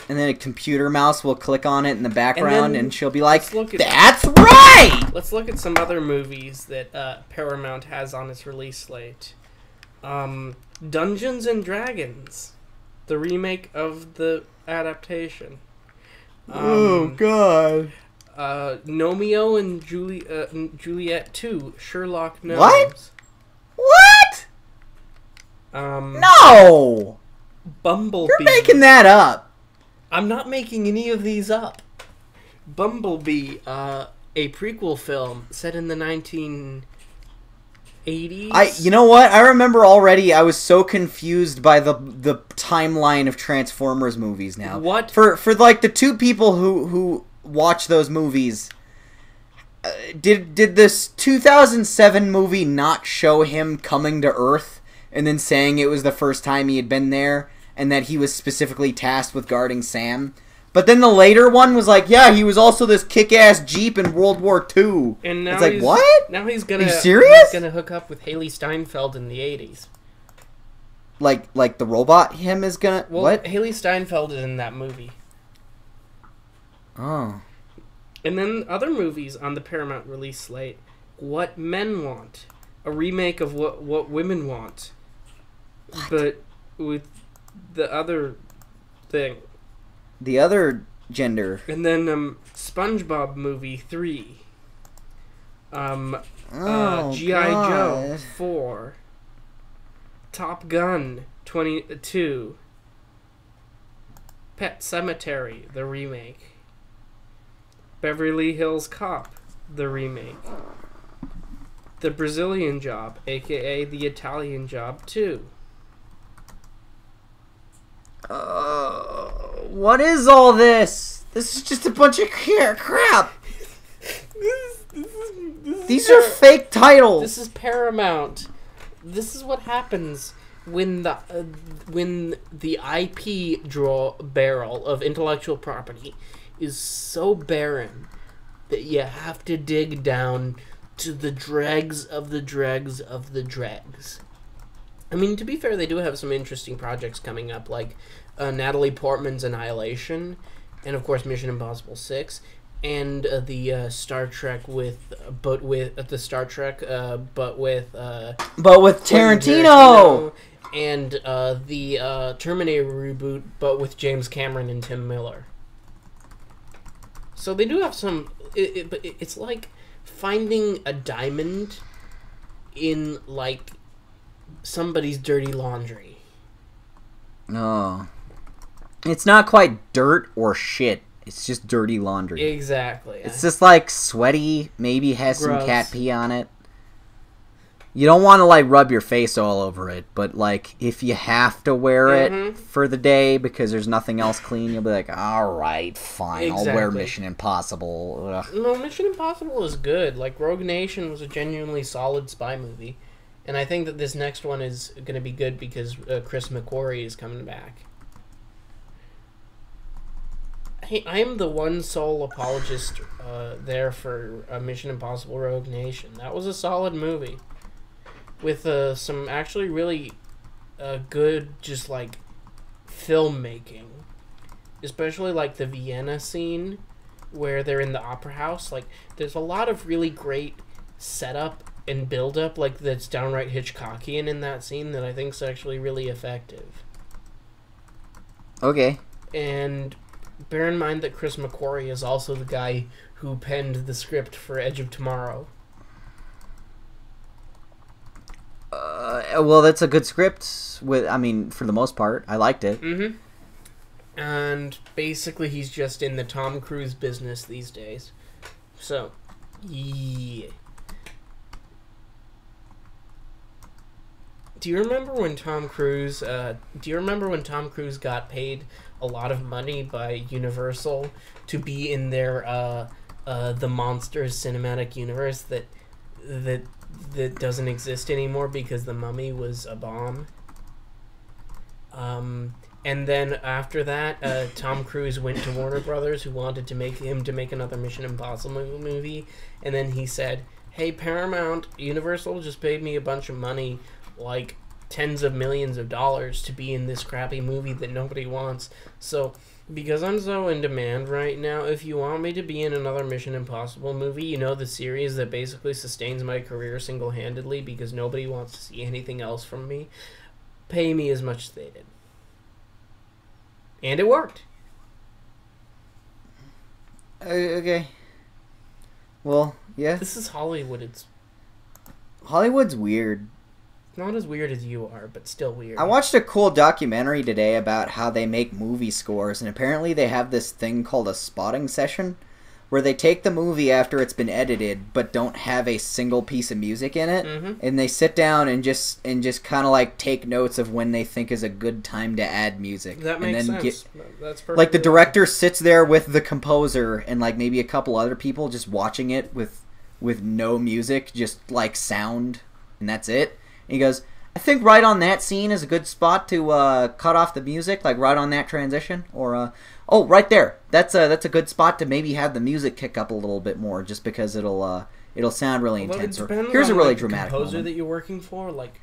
And then a computer mouse will click on it in the background, and she'll be like, "That's right!" Let's look at some other movies that Paramount has on its release slate. Dungeons and Dragons, the remake of the adaptation. Oh, God. Romeo and Juliet 2, Sherlock Gnomes. What? No! Bumblebee. You're making that up. I'm not making any of these up. Bumblebee, a prequel film set in the 1980s. You know what? I remember already. I was so confused by the timeline of Transformers movies now. What? For like the two people who watch those movies, did this 2007 movie not show him coming to Earth and then saying it was the first time he had been there? And that he was specifically tasked with guarding Sam. But then the later one was like, yeah, he was also this kick-ass Jeep in World War II. And now it's like, what? Now he's gonna... Are you serious? He's gonna hook up with Haley Steinfeld in the 80s. Like the robot him is gonna... Well, what? Haley Steinfeld is in that movie. Oh. And then other movies on the Paramount release slate. What Men Want. A remake of What Women Want. What? But with... the other thing. The other gender. And then SpongeBob movie 3. G.I. Joe 4. Top Gun 22. Pet Sematary, the remake. Beverly Hills Cop, the remake. The Brazilian Job, aka The Italian Job 2. What is all this? This is just a bunch of crap. These are fake titles. This is Paramount. This is what happens when the IP barrel of intellectual property is so barren that you have to dig down to the dregs of the dregs of the dregs. I mean, to be fair, they do have some interesting projects coming up, like Natalie Portman's Annihilation, and of course Mission Impossible 6, and the Star Trek but with Tarantino, and the Terminator reboot, but with James Cameron and Tim Miller. So they do have some. It's like finding a diamond in like somebody's dirty laundry. No. It's not quite dirt or shit. It's just dirty laundry. Exactly. It's just like sweaty, maybe has Gross. some cat pee on it. You don't want to like rub your face all over it, but like if you have to wear it for the day because there's nothing else clean, you'll be like, alright, fine, Exactly. I'll wear Mission Impossible. Ugh. No, Mission Impossible is good. Like, Rogue Nation was a genuinely solid spy movie. And I think that this next one is going to be good because Chris McQuarrie is coming back. Hey, I am the one sole apologist there for Mission Impossible Rogue Nation. That was a solid movie with some actually really good, just like filmmaking, especially like the Vienna scene where they're in the opera house. Like, there's a lot of really great setup and build up, like that's downright Hitchcockian in that scene that I think is actually really effective. Okay. And bear in mind that Chris McQuarrie is also the guy who penned the script for Edge of Tomorrow. Well, that's a good script. I mean, for the most part, I liked it. Mm-hmm. And basically, he's just in the Tom Cruise business these days. So, yeah. Do you remember when Tom Cruise got paid a lot of money by Universal to be in their the Monsters cinematic universe that doesn't exist anymore because the Mummy was a bomb? And then after that, Tom Cruise went to Warner Brothers, who wanted to make another Mission Impossible movie, and then he said, "Hey, Paramount, Universal just paid me a bunch of money, like tens of millions of dollars, to be in this crappy movie that nobody wants. So, because I'm so in demand right now, if you want me to be in another Mission Impossible movie, you know, the series that basically sustains my career single-handedly because nobody wants to see anything else from me, pay me as much as they did." And it worked. Okay. Well, yeah. This is Hollywood. Hollywood's weird. Not as weird as you are, but still weird. I watched a cool documentary today about how they make movie scores, and apparently they have this thing called a spotting session, where they take the movie after it's been edited, but don't have a single piece of music in it, and they sit down and just kind of like take notes of when they think is a good time to add music. That makes sense. That's perfect. Like the director sits there with the composer and like maybe a couple other people just watching it with no music, just like sound, and that's it. And he goes, "I think right on that scene is a good spot to cut off the music, like right on that transition, or oh, right there. That's a good spot to maybe have the music kick up a little bit more, just because it'll sound really intense." Or here's a really dramatic composer moment that you're working for. Like,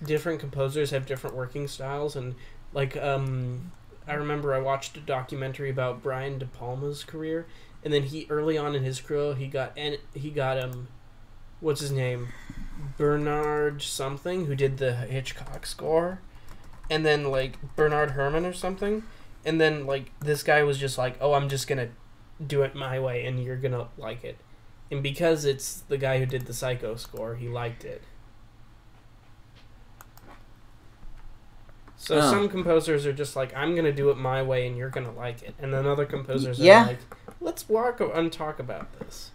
different composers have different working styles, and like I remember I watched a documentary about Brian De Palma's career, and then early on in his career he got what's his name, Bernard something, who did the Hitchcock score, and then like Bernard Herrmann or something. And then, like, this guy was just like, "Oh, I'm just gonna do it my way, and you're gonna like it." And because it's the guy who did the Psycho score, he liked it. So some composers are just like, "I'm gonna do it my way, and you're gonna like it." And then other composers are like, "Let's talk about this."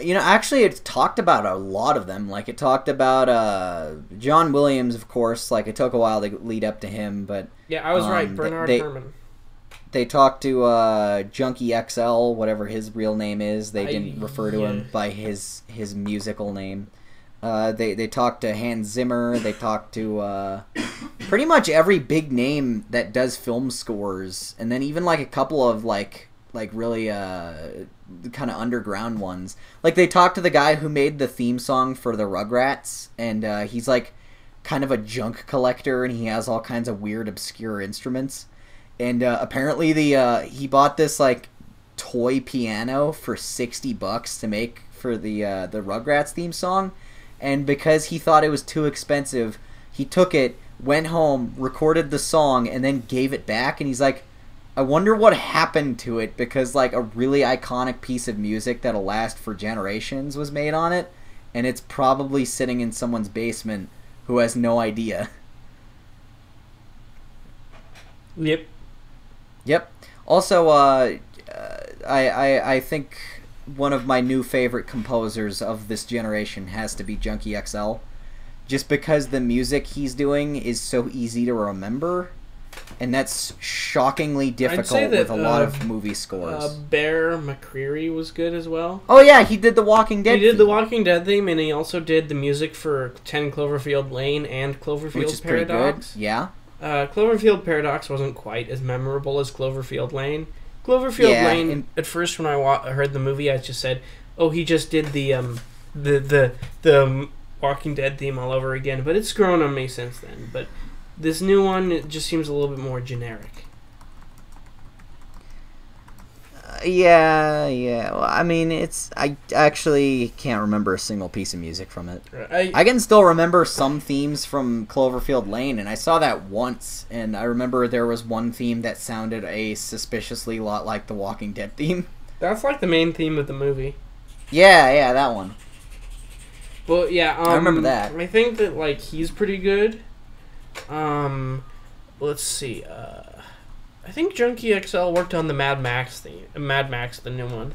You know, actually, it's talked about a lot of them. Like, it talked about John Williams, of course. Like, it took a while to lead up to him, but... Yeah, I was right. Bernard Herrmann. They talked to Junkie XL, whatever his real name is. They didn't refer to him by his musical name. They talked to Hans Zimmer. They talked to pretty much every big name that does film scores. And then even, like, a couple of, like really kind of underground ones. Like, they talked to the guy who made the theme song for the Rugrats, and he's like kind of a junk collector, and he has all kinds of weird obscure instruments. And apparently he bought this like toy piano for $60 to make for the Rugrats theme song, and because he thought it was too expensive, he took it, went home, recorded the song, and then gave it back. And he's like, "I wonder what happened to it, because like a really iconic piece of music that'll last for generations was made on it, and it's probably sitting in someone's basement who has no idea." Yep. Also, I think one of my new favorite composers of this generation has to be Junkie XL, just because the music he's doing is so easy to remember. And that's shockingly difficult with a lot of movie scores. Bear McCreary was good as well. Oh yeah, he did the Walking Dead theme. The Walking Dead theme, and he also did the music for 10 Cloverfield Lane and Cloverfield Which is Paradox. Pretty good. Yeah. Cloverfield Paradox wasn't quite as memorable as Cloverfield Lane, Cloverfield Yeah, Lane. and- At first, when I heard the movie, I just said, "Oh, he just did the Walking Dead theme all over again." But it's grown on me since then. But this new one, it just seems a little bit more generic. Yeah. Well, I mean, I actually can't remember a single piece of music from it. I can still remember some themes from Cloverfield Lane, and I saw that once, and I remember there was one theme that sounded a suspiciously lot like the Walking Dead theme. That's like the main theme of the movie. Yeah, that one. Well, yeah, I remember that. I think that, like, he's pretty good. Let's see, I think Junkie XL worked on the Mad Max theme. Mad Max, the new one.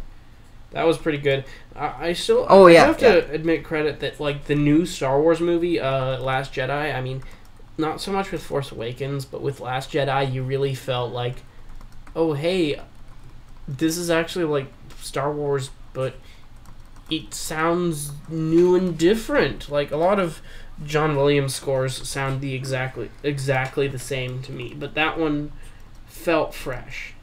That was pretty good. I have to admit credit that, like, the new Star Wars movie, Last Jedi, I mean, not so much with Force Awakens, but with Last Jedi, you really felt like, oh, hey, this is actually, like, Star Wars, but it sounds new and different. Like, a lot of John Williams scores sound exactly the same to me, but that one felt fresh.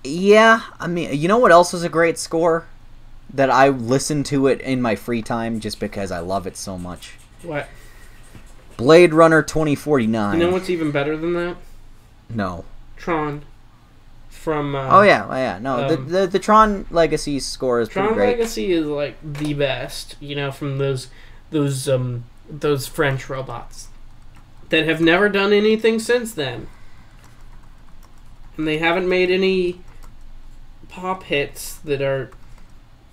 Yeah, I mean, you know what else was a great score? That I listen to it in my free time just because I love it so much. What? Blade Runner 2049. You know what's even better than that? No. Tron. From oh yeah. No, the Tron Legacy score is Tron pretty great. Legacy is like the best, you know, from those French robots that have never done anything since then. And they haven't made any pop hits that are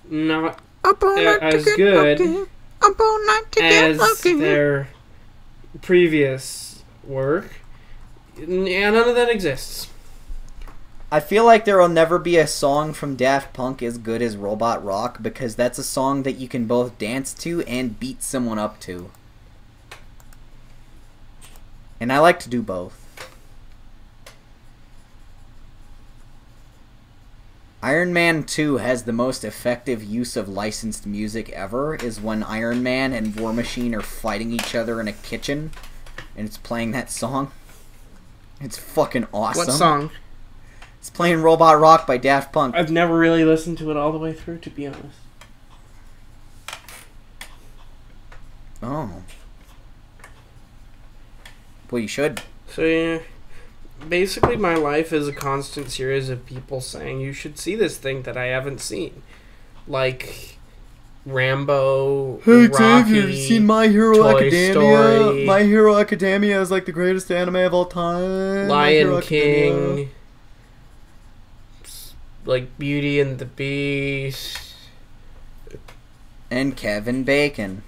not as good as their previous work. Yeah, none of that exists. I feel like there will never be a song from Daft Punk as good as Robot Rock because that's a song that you can both dance to and beat someone up to. And I like to do both. Iron Man 2 has the most effective use of licensed music ever, is when Iron Man and War Machine are fighting each other in a kitchen, and it's playing that song. It's fucking awesome. What song? It's playing Robot Rock by Daft Punk. I've never really listened to it all the way through, to be honest. Oh. Well, you should. So, yeah. Basically, my life is a constant series of people saying, you should see this thing that I haven't seen. Like, Rambo, Hey, Rocky, Xavier, have you seen My Hero Toy Academia? Story, My Hero Academia is like the greatest anime of all time. Lion King, like Beauty and the Beast. And Kevin Bacon.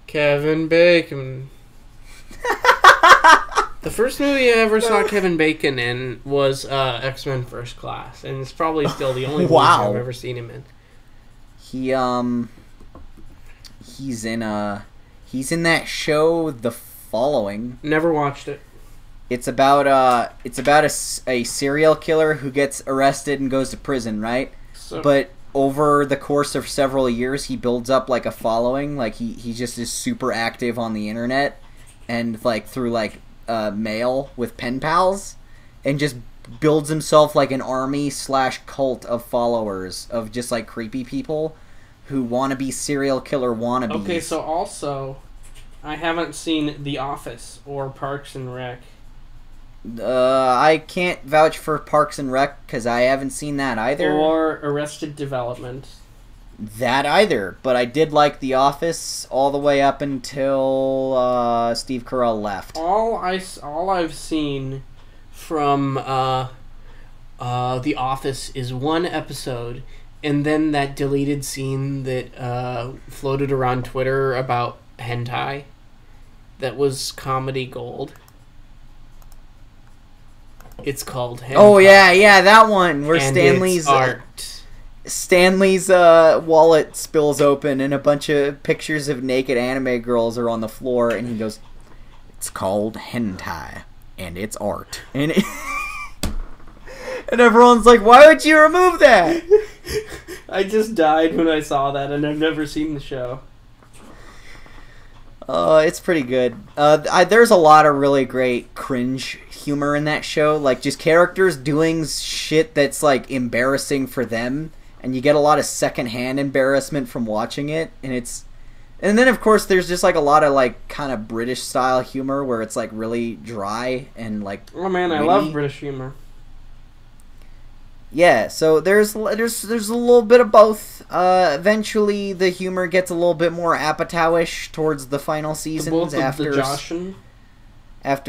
Kevin Bacon. The first movie I ever saw Kevin Bacon in was X-Men First Class, and it's probably still the only movie I've ever seen him in. He's in that show The Following. Never watched it. It's about a serial killer who gets arrested and goes to prison, right? But over the course of several years, he builds up like a following. Like he just is super active on the internet and like through like mail with pen pals, and just builds himself like an army / cult of followers of just like creepy people who want to be serial killer wannabes. Okay, so also, I haven't seen The Office or Parks and Rec. I can't vouch for Parks and Rec because I haven't seen that either. Or Arrested Development. That either, but I did like The Office all the way up until Steve Carell left. All I've seen from The Office is one episode, and then that deleted scene that floated around Twitter about hentai. That was comedy gold. It's called hentai. Oh yeah, that one where and Stanley's it's art. Stanley's wallet spills open and a bunch of pictures of naked anime girls are on the floor, and he goes, "It's called hentai, and it's art." And and everyone's like, "Why would you remove that?" I just died when I saw that, and I've never seen the show. It's pretty good. There's a lot of really great cringe humor in that show. Like, just characters doing shit that's, like, embarrassing for them. And you get a lot of secondhand embarrassment from watching it. And then, of course, there's just, like, a lot of, like, kind of British-style humor where it's, like, really dry and, like, oh, man, witty. I love British humor. Yeah, so there's a little bit of both. Eventually, the humor gets a little bit more Apatow-ish towards the final seasons after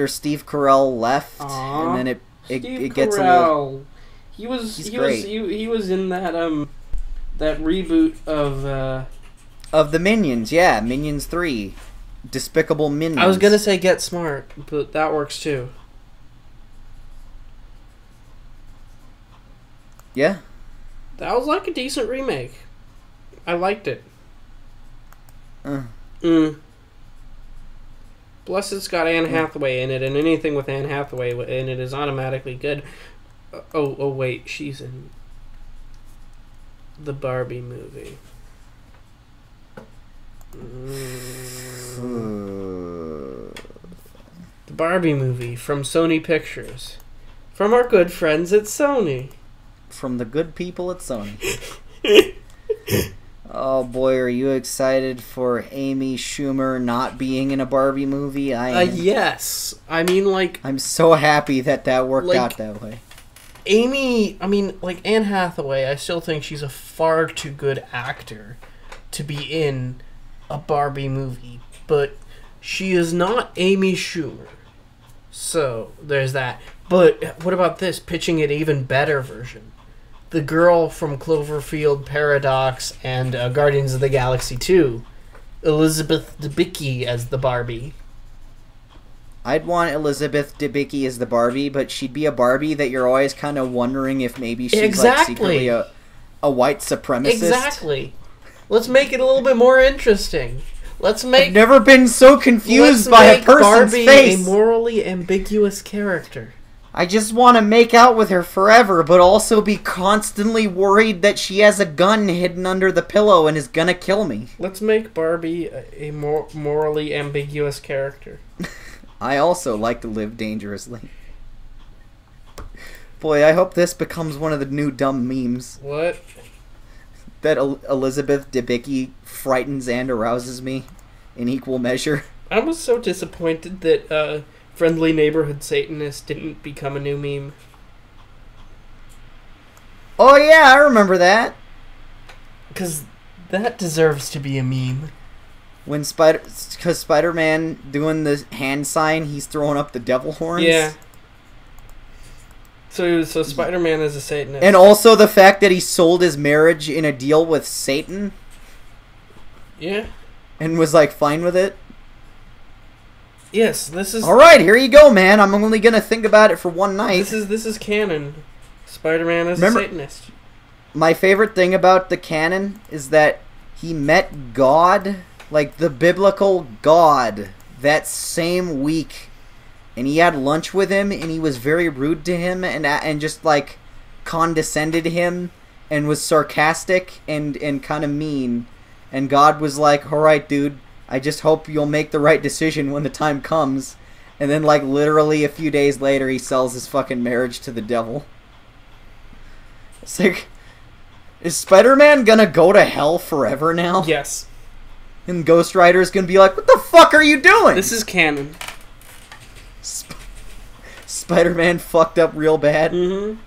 Steve Carell left, and then it gets Carell. a little. He was great. He was in that that reboot Of the Minions, yeah, Minions 3, Despicable Minions. I was gonna say Get Smart, but that works too. Yeah. That was like a decent remake. I liked it. Plus, it's got Anne Hathaway in it, and anything with Anne Hathaway in it is automatically good. Oh, wait, she's in the Barbie movie. The Barbie movie from Sony Pictures. From our good friends at Sony. From the good people at Sony. Oh boy, are you excited for Amy Schumer not being in a Barbie movie? Yes. I mean, like... I'm so happy that worked out that way. Amy, I mean, like, Anne Hathaway, I still think she's a far too good actor to be in a Barbie movie. But she is not Amy Schumer. So, there's that. But what about this? Pitching an even better version. The girl from Cloverfield Paradox and Guardians of the Galaxy 2, Elizabeth Debicki as the Barbie. I'd want Elizabeth Debicki as the Barbie, but she'd be a Barbie that you're always kind of wondering if maybe she's like secretly a white supremacist. Exactly. Let's make it a little bit more interesting. I've never been so confused by a person's Barbie face. A morally ambiguous character. I just want to make out with her forever, but also be constantly worried that she has a gun hidden under the pillow and is gonna kill me. Let's make Barbie a more morally ambiguous character. I also like to live dangerously. Boy, I hope this becomes one of the new dumb memes. What? That Elizabeth Debicki frightens and arouses me in equal measure. I was so disappointed that, Friendly Neighborhood Satanist didn't become a new meme. Oh yeah, I remember that. Because that deserves to be a meme. When Spider-Man doing the hand sign, he's throwing up the devil horns. Yeah. So Spider-Man is a Satanist. And also the fact that he sold his marriage in a deal with Satan. Yeah. And was like fine with it. Yes, this is... Alright, here you go, man. I'm only gonna think about it for one night. This is canon. Spider-Man is a Satanist. My favorite thing about the canon is that he met God, like the biblical God, that same week. And he had lunch with him, and he was very rude to him, and just, like, condescended him, and was sarcastic and kind of mean. And God was like, alright, dude, I just hope you'll make the right decision when the time comes. And then, like, literally a few days later, he sells his fucking marriage to the devil. It's like, is Spider-Man gonna go to hell forever now? Yes. And Ghost Rider's gonna be like, what the fuck are you doing? This is canon. Spider-Man fucked up real bad? Mm-hmm.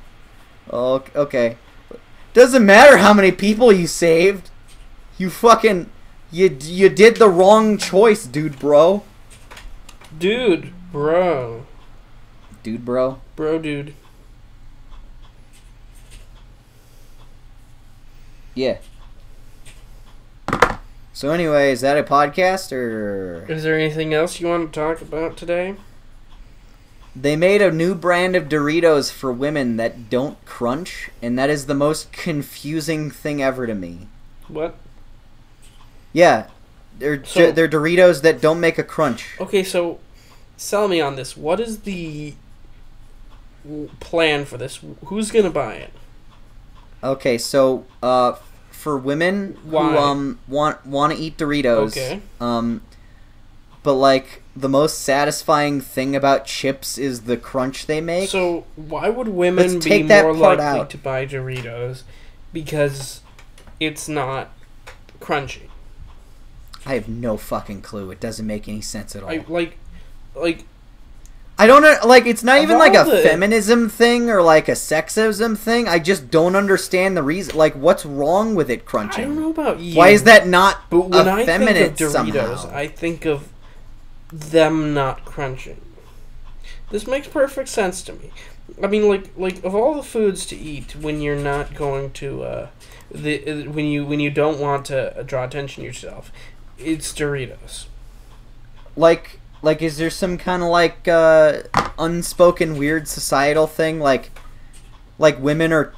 Oh, okay. Doesn't matter how many people you saved. You fucking... You did the wrong choice, dude, bro. Dude, bro. Dude, bro? Bro, dude. Yeah. So anyway, is that a podcast, or... Is there anything else you want to talk about today? They made a new brand of Doritos for women that don't crunch, and that is the most confusing thing ever to me. What? Yeah. They're Doritos that don't make a crunch. Okay, so sell me on this. What is the plan for this? Who's gonna buy it? Okay, so for women who want to eat Doritos, okay, but like the most satisfying thing about chips is the crunch they make. So why would women Let's be take that more part likely out. to buy Doritos? Because it's not crunchy. I have no fucking clue. It doesn't make any sense at all. Like I don't know, like, it's not Of even like all a the- feminism thing or like a sexism thing. I just don't understand the reason. Like, what's wrong with it crunching? I don't know about you. Why is that not But when I think effeminate of Doritos, somehow? I think of them not crunching. This makes perfect sense to me. I mean, like of all the foods to eat when you're not going to when you don't want to draw attention to yourself, it's Doritos. Like, is there some kind of like unspoken weird societal thing? Like women are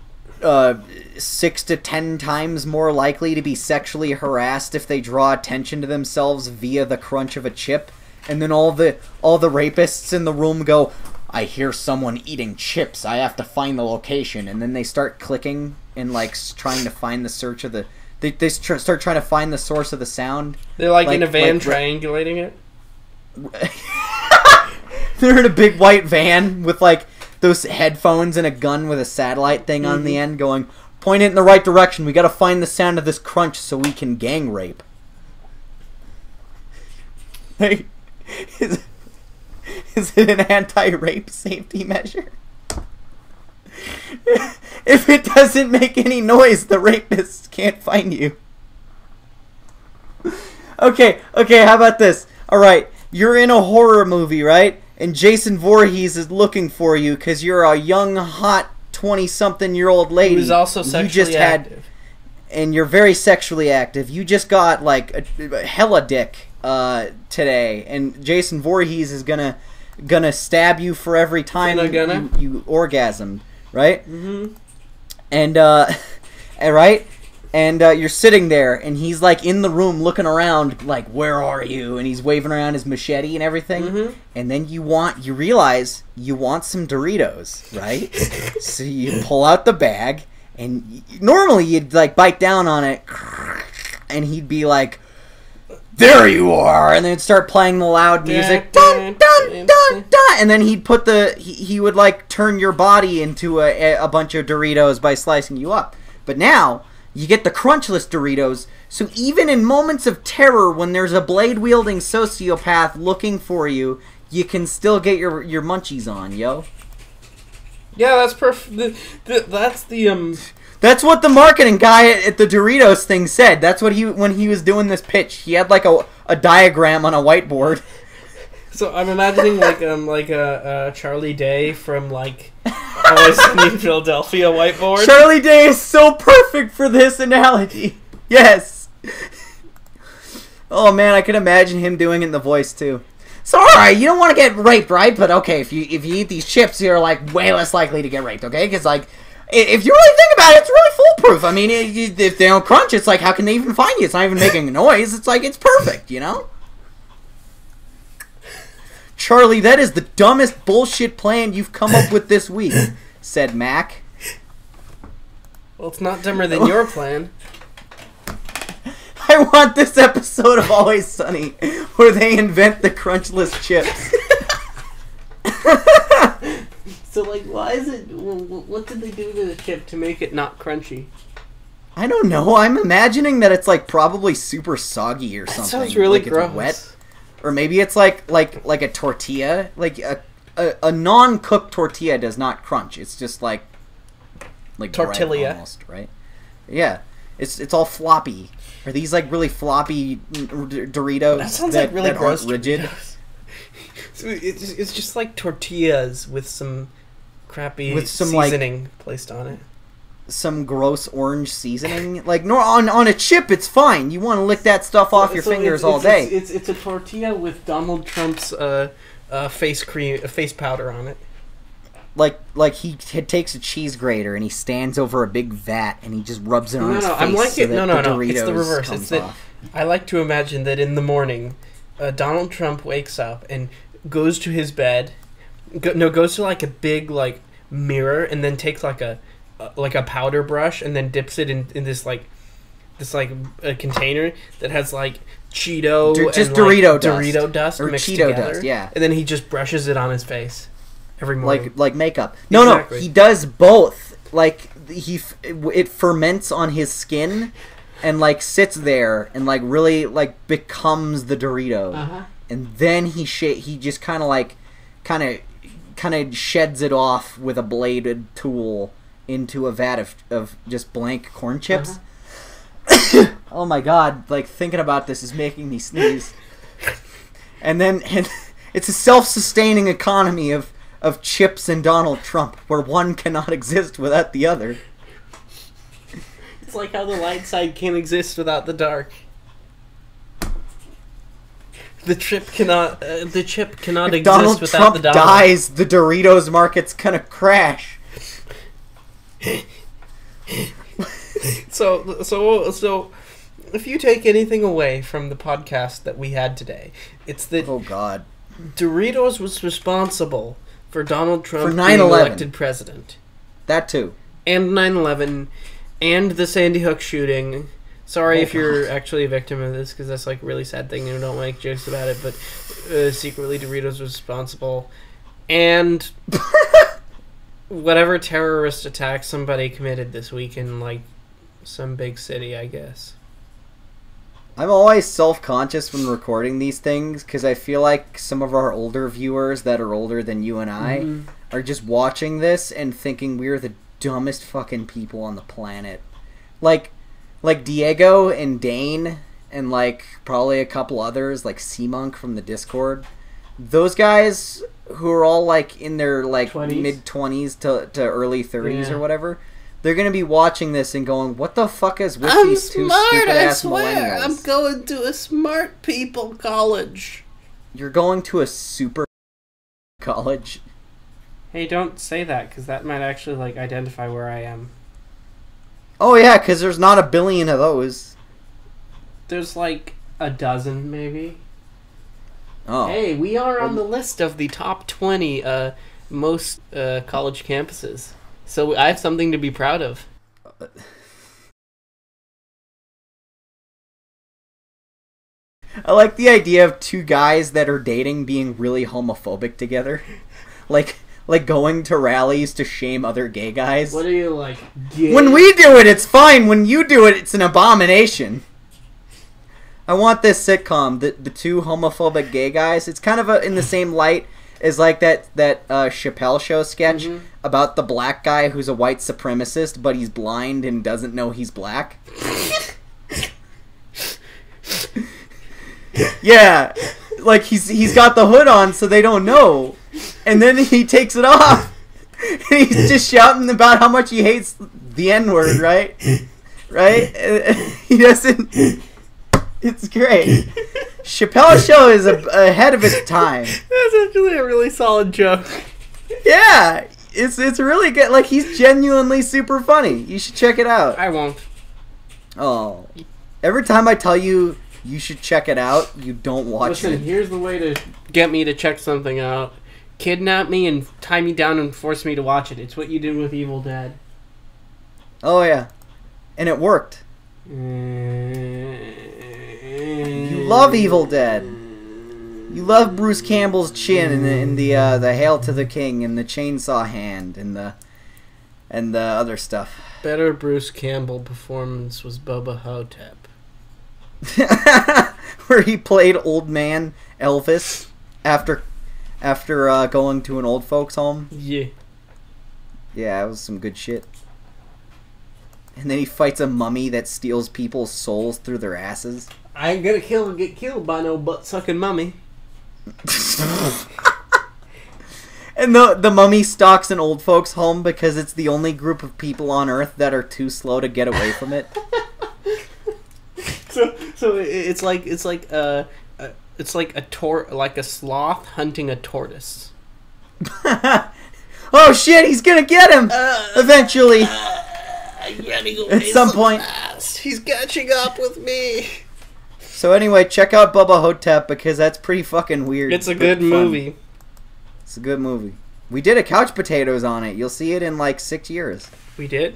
6 to 10 times more likely to be sexually harassed if they draw attention to themselves via the crunch of a chip, and then all the rapists in the room go, "I hear someone eating chips. I have to find the location," and then they start clicking and like trying to find the search of the. They start trying to find the source of the sound. They're like in a van like- triangulating it. They're in a big white van with like those headphones and a gun with a satellite thing on the end going, "Point it in the right direction. We gotta find the sound of this crunch so we can gang rape." Hey, is it an anti-rape safety measure? If it doesn't make any noise, the rapists can't find you. Okay, how about this? Alright, you're in a horror movie, right? And Jason Voorhees is looking for you because you're a young, hot, 20-something-year-old lady. Who's also sexually active. And you're very sexually active. You just got, like, a hella dick today. And Jason Voorhees is gonna stab you for every time you orgasmed, right? Mm-hmm. And, right? And you're sitting there, and he's, like, in the room looking around, like, "Where are you?" And he's waving around his machete and everything. Mm-hmm. And then you realize you want some Doritos, right? So you pull out the bag, and normally you'd, like, bite down on it, and he'd be like, "There you are!" And then it'd start playing the loud music. Dun, dun, dun, dun! And then he'd put he would, like, turn your body into a bunch of Doritos by slicing you up. But now you get the crunchless Doritos, so even in moments of terror when there's a blade-wielding sociopath looking for you, you can still get your munchies on, yo. Yeah, that's perfect. That's what the marketing guy at the Doritos thing said. That's what when he was doing this pitch. He had like a diagram on a whiteboard. So I'm imagining like a Charlie Day from like Always Sunny in Philadelphia whiteboard. Charlie Day is so perfect for this analogy. Yes. Oh man, I can imagine him doing it in the voice too. So alright, you don't want to get raped, right? But okay, if you eat these chips, you're like way less likely to get raped, okay? Because like, if you really think about it, it's really foolproof. I mean, if they don't crunch, it's like, how can they even find you? It's not even making a noise. It's like, it's perfect, you know? Charlie, that is the dumbest bullshit plan you've come up with this week, said Mac. Well, it's not dumber than your plan. I want this episode of Always Sunny where they invent the crunchless chips. So, like, why is it... What did they do to the chip to make it not crunchy? I don't know. I'm imagining that it's, like, probably super soggy or something. That sounds really like gross. It's wet. Or maybe it's like a tortilla. Like, a non-cooked tortilla does not crunch. It's just, like tortilla. Bread almost, right? Yeah. It's all floppy. Are these, like, really floppy Doritos That sounds like really gross. aren't rigid? So it's just like tortillas with some crappy seasoning placed on it. Some gross orange seasoning. Like, no, on a chip, it's fine. You want to lick that stuff off your fingers all day. It's a tortilla with Donald Trump's face powder on it. Like he takes a cheese grater and he stands over a big vat and he just rubs it on his face. I'm like so it. No. Doritos It's the reverse. comes It's that off. I like to imagine that in the morning, Donald Trump wakes up and goes to his bed. Goes to like a big like mirror and then takes like a powder brush and then dips it in this a container that has like Cheeto Just and Dorito dust. Dorito dust Or mixed Cheeto together. dust, yeah. And then he just brushes it on his face every morning. Like makeup. No, Exactly. he does both. Like it ferments on his skin and like sits there and like really like becomes the Dorito. Uh-huh. And then he just kind of sheds it off with a bladed tool into a vat of just blank corn chips. Oh my god, like thinking about this is making me sneeze. And it's a self-sustaining economy of chips and Donald Trump, where one cannot exist without the other. It's like how the light side can't exist without the dark. The chip cannot exist Donald without Trump the dollar. dies, the Doritos market's gonna crash. So, if you take anything away from the podcast that we had today, it's that Oh god. Doritos was responsible for Donald Trump For being 9/11. elected president. That too. And 9/11, and the Sandy Hook shooting. Sorry Oh, if you're actually a victim of this, because that's like a really sad thing, and I don't make jokes about it, but secretly Doritos was responsible. And whatever terrorist attack somebody committed this week in, like, some big city, I guess. I'm always self-conscious when recording these things because I feel like some of our older viewers that are older than you and I are just watching this and thinking we're the dumbest fucking people on the planet. Like Diego and Dane and like probably a couple others like Seamonk from the Discord. Those guys who are all like in their like 20s? mid-20s to early 30s Yeah. or whatever. They're gonna be watching this and going, "What the fuck is with I'm these two smart, stupid I ass swear. millennials?" I'm going to a smart people college. You're going to a super college. Hey, don't say that, because that might actually, like, identify where I am. Oh yeah, because there's not a billion of those. There's, like, a dozen, maybe. Oh. Hey, we are on the list of the top 20 most college campuses. So I have something to be proud of. I like the idea of two guys that are dating being really homophobic together. like going to rallies to shame other gay guys. What are you, like, gay? When we do it, it's fine. When you do it, it's an abomination. I want this sitcom, the two homophobic gay guys. It's kind of in the same light as like that Chappelle Show sketch about the black guy who's a white supremacist, but he's blind and doesn't know he's black. Yeah, like he's got the hood on so they don't know, and then he takes it off, and he's just shouting about how much he hates the N-word, right? Right? He doesn't. It's great. Chappelle's Show is ahead of its time. That's actually a really solid joke. Yeah, it's really good. Like, he's genuinely super funny. You should check it out. I won't. Oh, every time I tell you you should check it out, you don't watch Listen, it. here's the way to get me to check something out. Kidnap me and tie me down and force me to watch it. It's what you did with Evil Dead. Oh yeah, and it worked. You love Evil Dead. You love Bruce Campbell's chin and the Hail to the King and the chainsaw hand and the other stuff. Better Bruce Campbell performance was Bubba Hotep. Where he played old man Elvis after going to an old folks home. Yeah. Yeah, it was some good shit. And then he fights a mummy that steals people's souls through their asses. I ain't gonna get killed by no butt-sucking mummy. And the mummy stalks an old folks home because it's the only group of people on Earth that are too slow to get away from it. So it's like a sloth hunting a tortoise. Oh shit, he's gonna get him eventually. At some point. Fast. He's catching up with me. So anyway, check out Bubba Hotep because that's pretty fucking weird. It's a but good fun. movie. It's a good movie. We did a Couch Potatoes on it. You'll see it in like 6 years. We did?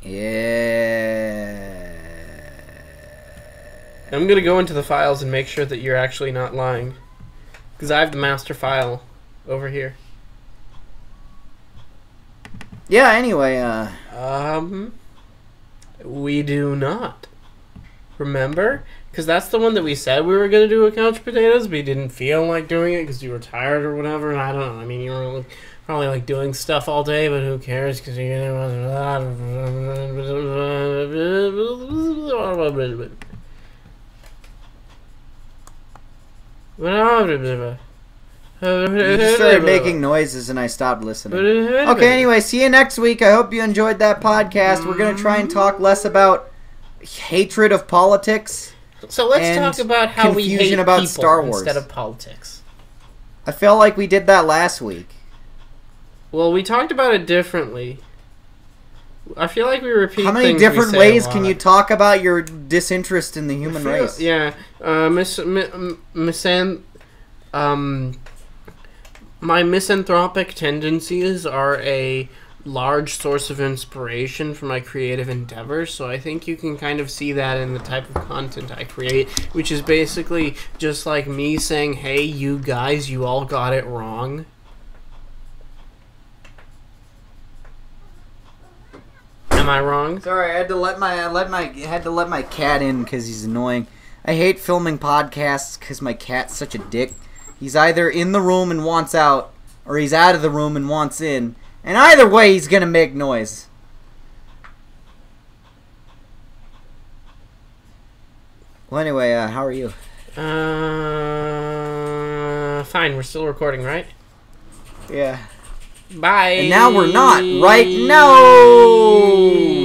Yeah. I'm gonna go into the files and make sure that you're actually not lying. Because I have the master file over here. Yeah, anyway, We do not. Remember? Because that's the one that we said we were going to do with Couch Potatoes, but you didn't feel like doing it because you were tired or whatever, and I don't know. I mean, you were probably like doing stuff all day, but who cares? Because you you just started making noises and I stopped listening. Okay, anyway, see you next week. I hope you enjoyed that podcast. We're going to try and talk less about hatred of politics. So let's talk about how we hate about people Star Wars instead of politics. I felt like we did that last week. Well, we talked about it differently. I feel like we repeat. How many different ways can you talk about your disinterest in the human race? Yeah, my misanthropic tendencies are a large source of inspiration for my creative endeavors, so I think you can kind of see that in the type of content I create, which is basically just like me saying, hey, you guys, you all got it wrong. Am I wrong? Sorry, I had to let my cat in because he's annoying. I hate filming podcasts because my cat's such a dick. He's either in the room and wants out, or he's out of the room and wants in. And either way, he's gonna make noise. Well, anyway, how are you? Fine. We're still recording, right? Yeah. Bye. And now we're not. Right now.